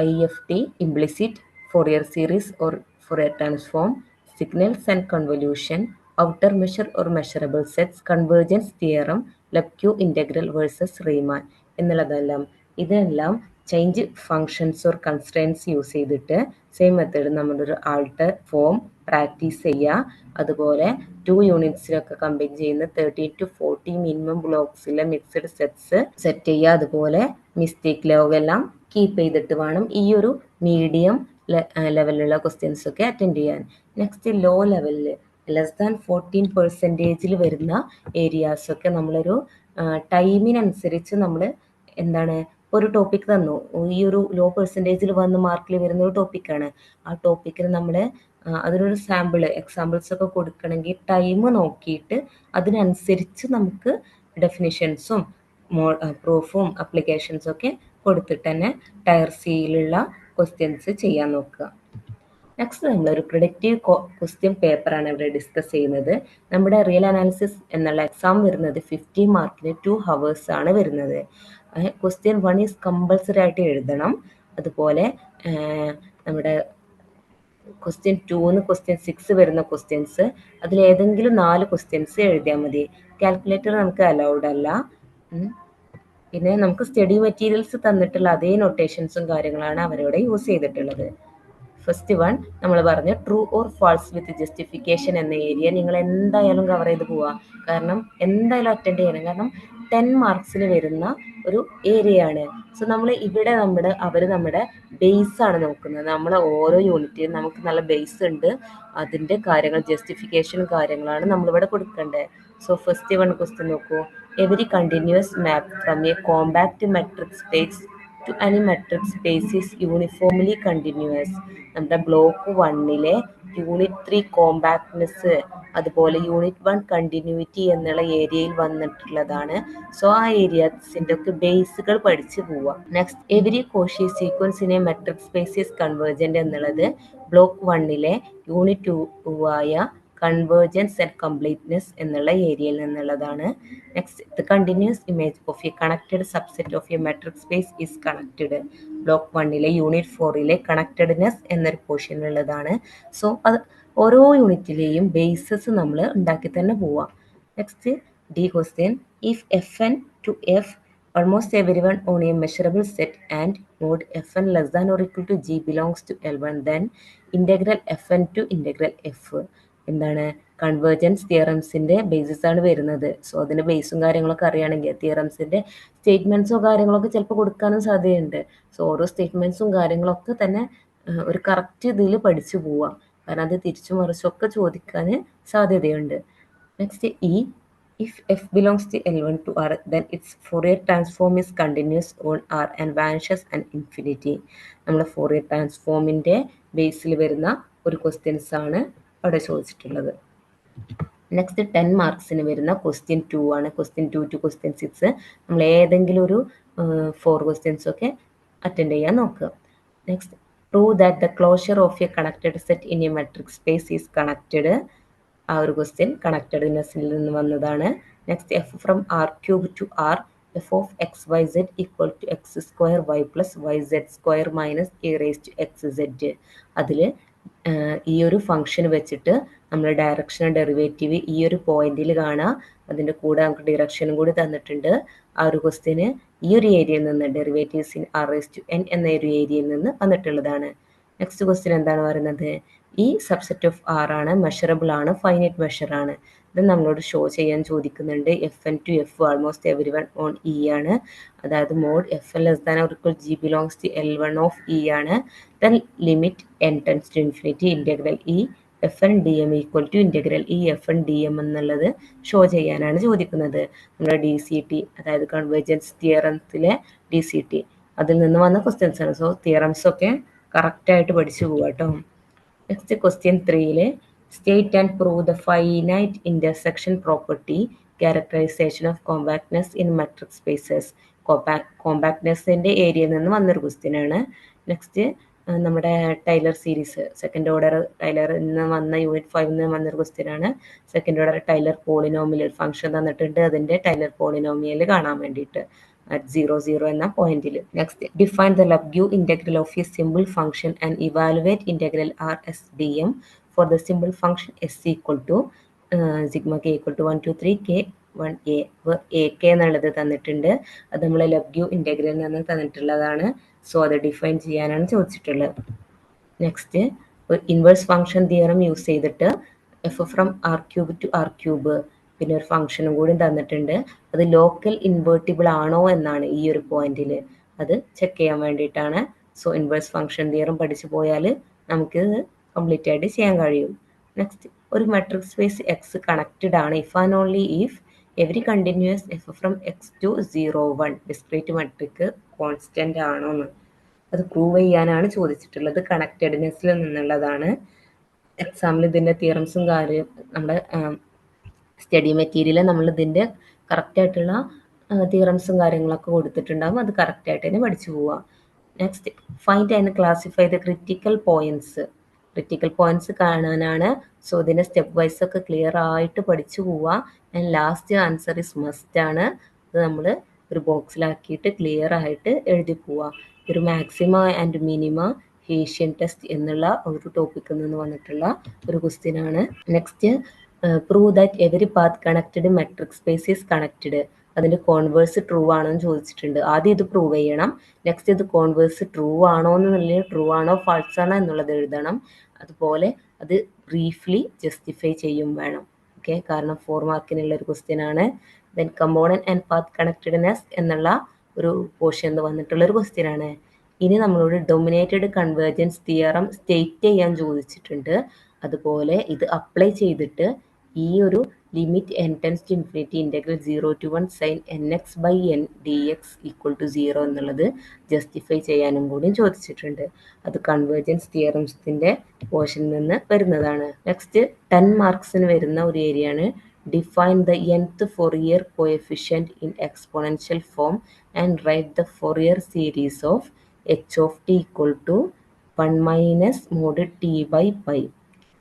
IFT implicit, Fourier series or Fourier transform, signals and convolution, outer measure or measurable sets, convergence theorem, Lebesgue integral versus Riemann എന്നുള്ളതെല്ലാം. ഇതെല്ലാം change functions or constraints use ചെയ്തിട്ട് സെയിം മെത്തേഡ് നമ്മളൊരു ആൾട്ടർ ഫോം പ്രാക്ടീസ് ചെയ്യുക. അതുപോലെ 2 യൂണിറ്റ്സിലൊക്കെ കമ്പൈൻ ചെയ്യുന്ന 13 to 40 മിനിമം ബ്ലോക്സിലെ മിക്സഡ് സെറ്റ്സ് സെറ്റ് ചെയ്യുക. അതുപോലെ മിസ്റ്റേക്ക് ലോഗ് എല്ലാം കീപ്പ് ചെയ്തിട്ട് വേണം ഈ ഒരു മീഡിയം ലെവലിലുള്ള ക്വസ്റ്റ്യൻസ് ഒക്കെ അറ്റൻഡ് ചെയ്യാൻ. നെക്സ്റ്റ് ലോ ലെവലിൽ ലെസ് ദാൻ 14% വരുന്ന ഏരിയാസ് ഒക്കെ നമ്മളൊരു ടൈമിനനുസരിച്ച് നമ്മൾ എന്താണ് ഒരു ടോപ്പിക് തന്നു, ഈ ഒരു ലോ പെർസെൻറ്റേജിൽ വന്ന് മാർക്കിൽ വരുന്ന ഒരു ടോപ്പിക്കാണ്. ആ ടോപ്പിക്കിന് നമ്മൾ അതിനൊരു എക്സാമ്പിൾസ് ഒക്കെ കൊടുക്കണമെങ്കിൽ ടൈം നോക്കിയിട്ട് അതിനനുസരിച്ച് നമുക്ക് ഡെഫിനിഷൻസും പ്രൂഫും അപ്ലിക്കേഷൻസും ഒക്കെ കൊടുത്തിട്ട് തന്നെ ടയർ സിയിലുള്ള ക്വസ്റ്റ്യൻസ് ചെയ്യാൻ നോക്കുക. നെക്സ്റ്റ് നമ്മളൊരു പ്രിഡിക്റ്റീവ് ക്വസ്റ്റ്യൻ പേപ്പറാണ് ഇവിടെ ഡിസ്കസ് ചെയ്യുന്നത്. നമ്മുടെ റിയൽ അനാലിസിസ് എന്നുള്ള എക്സാം വരുന്നത് 50 മാർക്കിന് 2 hours ആണ് വരുന്നത്. ക്വസ്റ്റ്യൻ 1 ഈസ് കമ്പൾസറി ആയിട്ട് എഴുതണം. അതുപോലെ നമ്മുടെ ക്വസ്റ്റ്യൻ 2 ക്വസ്റ്റ്യൻ 6 വരുന്ന ക്വസ്റ്റ്യൻസ് അതിലേതെങ്കിലും 4 ക്വസ്റ്റ്യൻസ് എഴുതിയാൽ മതി. കാൽക്കുലേറ്റർ നമുക്ക് അലൗഡ് അല്ല. പിന്നെ നമുക്ക് സ്റ്റഡി മെറ്റീരിയൽസ് തന്നിട്ടുള്ള അതേ നൊട്ടേഷൻസും കാര്യങ്ങളാണ് അവരോട് യൂസ് ചെയ്തിട്ടുള്ളത്. ഫസ്റ്റ് വൺ നമ്മൾ പറഞ്ഞു true or false with justification എന്ന ഏരിയ നിങ്ങൾ എന്തായാലും കവർ ചെയ്ത് പോവുക. കാരണം എന്തായാലും അറ്റൻഡ് ചെയ്യണം. കാരണം 10 മാർക്സിന് വരുന്ന ഒരു ഏരിയ ആണ്. സോ നമ്മൾ ഇവിടെ അവർ നമ്മുടെ ബേസ് ആണ് നോക്കുന്നത്. നമ്മൾ ഓരോ യൂണിറ്റിലും നമുക്ക് നല്ല ബേസ് ഉണ്ട്, അതിൻ്റെ കാര്യങ്ങൾ ജസ്റ്റിഫിക്കേഷൻ കാര്യങ്ങളാണ് നമ്മളിവിടെ കൊടുക്കേണ്ടത്. സോ ഫസ്റ്റ് വൺ ക്വസ്റ്റ്യൻ നോക്കൂ. Every continuous map from a compact metric space to any metric space is uniformly continuous. നമ്മുടെ ബ്ലോക്ക് 1 യൂണിറ്റ് 3 കോമ്പാക്ട്നെസ് അതുപോലെ യൂണിറ്റ് 1 കണ്ടിന്യൂറ്റി എന്നുള്ള ഏരിയയിൽ വന്നിട്ടുള്ളതാണ്. സോ ആ ഏരിയാസിൻ്റെ ഒക്കെ ബേസുകൾ പഠിച്ചു പോവുക. Next every Cauchy sequence in A metric space is convergent എന്നുള്ളത് ബ്ലോക്ക് 1 യൂണിറ്റ് 2 ആയ കൺവേർജൻസ് ആൻഡ് കംപ്ലീറ്റ്നെസ് എന്നുള്ള ഏരിയയിൽ നിന്നുള്ളതാണ്. Next the continuous image of A connected subset of A metric space is connected. Block 1 unit 4 connectedness എന്നൊരു പോർഷനിലുള്ളതാണ്. സോ അത് ഓരോ യൂണിറ്റിലെയും ബേസസ് നമ്മൾ ഉണ്ടാക്കി തന്നെ പോവാം. Next D question if FN to F almost everyone on a measurable set and mod FN less than or equal to G belongs to L1, then integral FN to integral F. എന്താണ് കൺവേർജൻസ് തിയറംസിൻ്റെ ബേസിസ് ആണ് വരുന്നത്. സോ അതിൻ്റെ ബേസും കാര്യങ്ങളൊക്കെ അറിയുകയാണെങ്കിൽ തിയറംസിൻ്റെ സ്റ്റേറ്റ്മെൻറ്റ്സോ കാര്യങ്ങളൊക്കെ ചിലപ്പോൾ കൊടുക്കാനും സാധ്യതയുണ്ട്. സോ ഓരോ സ്റ്റേറ്റ്മെൻറ്റ്സും കാര്യങ്ങളൊക്കെ തന്നെ ഒരു കറക്റ്റ് ഇതിൽ പഠിച്ചു പോവാം. കാരണം അത് തിരിച്ചു മറിച്ചൊക്കെ ചോദിക്കാൻ സാധ്യതയുണ്ട്. Next if F belongs to L1 to R, then its Fourier transform is continuous on R and vanishes at infinity. നമ്മൾ Fourier ട്രാൻസ്ഫോമിൻ്റെ ബേസിൽ വരുന്ന ഒരു ക്വസ്റ്റ്യൻസ് ആണ് അവിടെ ചോദിച്ചിട്ടുള്ളത്. നെക്സ്റ്റ് 10 മാർക്സിന് വരുന്ന ക്വസ്റ്റ്യൻ 2 ആണ്. ക്വസ്റ്റ്യൻ 2 to ക്വസ്റ്റ്യൻ 6 നമ്മൾ ഏതെങ്കിലും ഒരു 4 ക്വസ്റ്റ്യൻസ് ഒക്കെ അറ്റൻഡ് ചെയ്യാൻ നോക്കുക. Next prove that the closure of A connected set in A metric space is connected. ആ ഒരു ക്വസ്റ്റ്യൻ കണക്റ്റഡ്നെസ്സിൽ നിന്ന് വന്നതാണ്. Next F from R³ to R f of xyz equal to x² y plus yz² minus a raised to xz. അതിൽ ഈ ഒരു ഫംഗ്ഷൻ വെച്ചിട്ട് നമ്മൾ ഡയറക്ഷണൽ ഡെറിവേറ്റീവ് ഈ ഒരു പോയിന്റിൽ കാണാം. അതിൻ്റെ കൂടെ നമുക്ക് ഡിറക്ഷനും കൂടി തന്നിട്ടുണ്ട്. ആ ഒരു ക്വസ്റ്റ്യന് ഈ ഒരു ഏരിയയിൽ നിന്ന് ഡെറിവേറ്റീവ്സ് ഇൻ R⁻n എന്ന ഒരു ഏരിയയിൽ നിന്ന് വന്നിട്ടുള്ളതാണ്. നെക്സ്റ്റ് ക്വസ്റ്റ്യൻ എന്താണ് പറയുന്നത്? ഈ സബ്സെറ്റ് ഓഫ് R ആണ്, മെഷറബിൾ ആണ്, ഫൈനൈറ്റ് മെഷർ ആണ്. ഇത് നമ്മളോട് ഷോ ചെയ്യാൻ ചോദിക്കുന്നുണ്ട്. FN to F almost every one on E ആണ്. അതായത് mod FN less than or equal G belongs to L1 of E ആണ്. Then limit n tends to infinity integral E FN dm equal to integral E FN dm എന്നുള്ളത് ഷോ ചെയ്യാനാണ് ചോദിക്കുന്നത്. നമ്മുടെ DCT അതായത് കൺവേർജൻസ് തിയറംസിലെ DCT അതിൽ നിന്ന് വന്ന ക്വസ്റ്റ്യൻസ് ആണ്. സോ തിയറംസ് ഒക്കെ കറക്റ്റായിട്ട് പഠിച്ചു പോവാം കേട്ടോ. Next question 3 state and prove the finite intersection property characterisation of compactness in metric spaces. കോമ്പാക്ട്നെസ്സിൻ്റെ ഏരിയയിൽ നിന്ന് വന്നൊരു ക്വസ്റ്റ്യൻ ആണ്. നെക്സ്റ്റ് നമ്മുടെ ടൈലർ സീരീസ് സെക്കൻഡ് ഓർഡർ ടൈലറിൽ നിന്ന് വന്ന യൂണിറ്റ് 5 നിന്ന് വന്നൊരു ക്വസ്റ്റ്യൻ ആണ്. Second order Taylor polynomial function തന്നിട്ടുണ്ട്, അതിൻ്റെ ടൈലർ പോളിനോമിയൽ കാണാൻ വേണ്ടിയിട്ട് at 0, 0 എന്ന പോയിന്റിൽ. Next define the Lebesgue integral of a simple function and evaluate integral R(S) dm for the simple function S equal to sigma k equal to 1 to 3 k 1a. ak എന്നുള്ളത് തന്നിട്ടുണ്ട്. അത് നമ്മൾ ലബ്ഗ്യൂ ഇന്റഗ്രലിൽ നിന്ന് തന്നിട്ടുള്ളതാണ്. സോ അത് ഡിഫൈൻ ചെയ്യാനാണ് ചോദിച്ചിട്ടുള്ളത്. Next inverse function theorem use ചെയ്തിട്ട് f from R³ to R³ പിന്നെ ഒരു ഫംഗ്ഷനും കൂടി തന്നിട്ടുണ്ട്. അത് ലോക്കൽ ഇൻവേർട്ടിബിൾ ആണോ എന്നാണ് ഈ ഒരു പോയിന്റിൽ. അത് ചെക്ക് ചെയ്യാൻ വേണ്ടിയിട്ടാണ്. സോ ഇൻവേഴ്സ് ഫംഗ്ഷൻ തിയറം പഠിച്ചു പോയാൽ നമുക്കിത് കംപ്ലീറ്റ് ആയിട്ട് ചെയ്യാൻ കഴിയും. നെക്സ്റ്റ്, ഒരു മെട്രിക് സ്പേസ് എക്സ് കണക്റ്റഡ് ആണ് if and only if every continuous F from X to 0 1 discrete metric constant ആണോന്ന് അത് പ്രൂവ് ചെയ്യാനാണ് ചോദിച്ചിട്ടുള്ളത്. കണക്റ്റഡ്നെസ്സിൽ നിന്നുള്ളതാണ്. എക്സാമിൽ ഇതിൻ്റെ തിയറംസും കാര്യം നമ്മുടെ സ്റ്റഡി മെറ്റീരിയൽ നമ്മൾ ഇതിൻ്റെ കറക്റ്റായിട്ടുള്ള തിയറംസും കാര്യങ്ങളൊക്കെ കൊടുത്തിട്ടുണ്ടാകും. അത് കറക്റ്റായിട്ട് തന്നെ പഠിച്ചു പോവുക. Next, find and classify the critical points കാണാനാണ്. സോ ഇതിൻ്റെ സ്റ്റെപ്പ് വൈസ് ഒക്കെ ക്ലിയർ ആയിട്ട് പഠിച്ചു പോവുക. And last answer is must ആണ്. അത് നമ്മൾ ഒരു ബോക്സിലാക്കിയിട്ട് ക്ലിയർ ആയിട്ട് എഴുതി പോവുക. ഒരു മാക്സിമ ആൻഡ് മിനിമ ഹേഷ്യൻ ടെസ്റ്റ് എന്നുള്ള ഒരു ടോപ്പിക്കിൽ നിന്ന് വന്നിട്ടുള്ള ഒരു ക്വസ്റ്റ്യൻ ആണ്. Next, prove that every path connected metric space is connected. അതിൻ്റെ കോൺവേഴ്സ് ട്രൂ ആണോ എന്ന് ചോദിച്ചിട്ടുണ്ട്. ആദ്യം ഇത് പ്രൂവ് ചെയ്യണം. നെക്സ്റ്റ്, ഇത് കോൺവേഴ്സ് ട്രൂ ആണോ എന്നുള്ളത് ട്രൂ ആണോ ഫാൾസ് ആണോ എന്നുള്ളത് എഴുതണം. അതുപോലെ അത് ബ്രീഫ്ലി ജസ്റ്റിഫൈ ചെയ്യും വേണം. ഓക്കെ, കാരണം 4 മാർക്കിനുള്ള ഒരു ക്വസ്റ്റ്യൻ ആണ്. Then component and path connectedness എന്നുള്ള ഒരു പോർഷൻ വന്നിട്ടുള്ള ഒരു ക്വസ്റ്റ്യൻ ആണ്. ഇനി നമ്മളോട് ഡൊമിനേറ്റഡ് കൺവേർജൻസ് തിയറം സ്റ്റേറ്റ് ചെയ്യാൻ ചോദിച്ചിട്ടുണ്ട്. അതുപോലെ ഇത് അപ്ലൈ ചെയ്തിട്ട് ഈ ഒരു limit n tends to infinity integral 0 to 1 sin nx by n dx equal to 0 എന്നുള്ളത് ജസ്റ്റിഫൈ ചെയ്യാനും കൂടി ചോദിച്ചിട്ടുണ്ട്. അത് കൺവേർജൻസ് തിയറംസിൻ്റെ പോർഷനിൽ നിന്ന് വരുന്നതാണ്. നെക്സ്റ്റ്, 10 മാർക്സിന് വരുന്ന ഒരു ഏരിയ ആണ്. Define the nth Fourier coefficient in exponential form and write the Fourier series of h of t equal to 1 minus mod t by pi.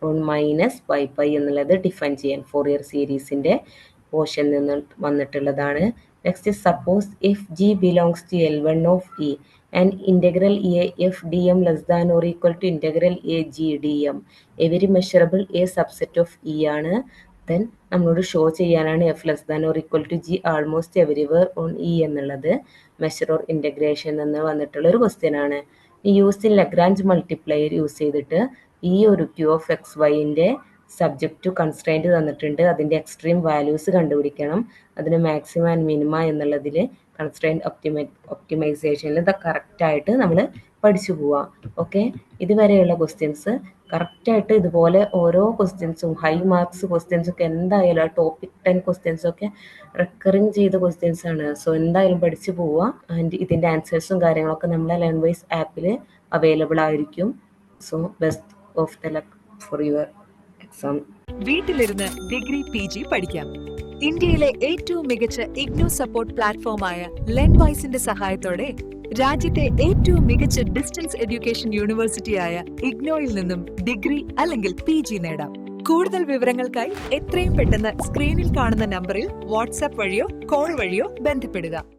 1 minus pi എന്നുള്ളത് ഡിഫൈൻ ചെയ്യാൻ ഫോറിയർ സീരീസിൻ്റെ പോർഷനിൽ നിന്ന് വന്നിട്ടുള്ളതാണ്. Next, suppose F G belongs to L1 of E and integral A F D M less than or equal to integral A G D M every measurable A subset of E ആണ്. ദെൻ നമ്മളോട് ഷോ ചെയ്യാനാണ് F less than or equal to G almost everywhere on E എന്നുള്ളത് മെഷർ ഓർ ഇൻ്റഗ്രേഷൻ എന്ന് വന്നിട്ടുള്ള ഒരു ക്വസ്റ്റ്യൻ ആണ്. Use in Lagrange multiplier use ചെയ്തിട്ട് ഈ ഒരു ക്യൂ ഓഫ് എക്സ് വൈൻ്റെ സബ്ജക്റ്റ് ടു കൺസ്ട്രെയിൻറ്റ് തന്നിട്ടുണ്ട്. അതിൻ്റെ എക്സ്ട്രീം വാല്യൂസ് കണ്ടുപിടിക്കണം. അതിന് മാക്സിമം ആൻഡ് മിനിമ എന്നുള്ളതിൽ കൺസ്ട്രെയിൻറ്റ് ഒപ്റ്റിമൈസേഷനിൽ ഇത് കറക്റ്റായിട്ട് നമ്മൾ പഠിച്ചു പോവാം. ഓക്കെ, ഇതുവരെയുള്ള ക്വസ്റ്റ്യൻസ് കറക്റ്റായിട്ട് ഇതുപോലെ ഓരോ ക്വസ്റ്റ്യൻസും ഹൈ മാർക്സ് ക്വസ്റ്റ്യൻസൊക്കെ എന്തായാലും ആ ടോപ്പിക് 10 ക്വസ്റ്റ്യൻസൊക്കെ റെക്കറിങ് ചെയ്ത ക്വസ്റ്റ്യൻസ് ആണ്. സോ എന്തായാലും പഠിച്ചു പോവുക. ആൻഡ് ഇതിൻ്റെ ആൻസേഴ്സും കാര്യങ്ങളൊക്കെ നമ്മളെ ലേൺവൈസ് ആപ്പിൽ അവൈലബിൾ ആയിരിക്കും. So best of the luck for your exam. വീട്ടിലിരുന്ന് ഡിഗ്രി PG പഠിക്കാം. ഇന്ത്യയിലെ ഏറ്റവും മികച്ച ഇഗ്നോ സപ്പോർട്ട് പ്ലാറ്റ്ഫോമായ ലേൺവൈസിന്റെ സഹായത്തോടെ രാജ്യത്തെ ഏറ്റവും മികച്ച ഡിസ്റ്റൻസ് എഡ്യൂക്കേഷൻ യൂണിവേഴ്സിറ്റിയായ ഇഗ്നോയിൽ നിന്നും ഡിഗ്രി അല്ലെങ്കിൽ PG നേടാം. കൂടുതൽ വിവരങ്ങൾക്കായി എത്രയും പെട്ടെന്ന് സ്ക്രീനിൽ കാണുന്ന നമ്പറിൽ വാട്സാപ്പ് വഴിയോ കോൾ വഴിയോ ബന്ധപ്പെടുക.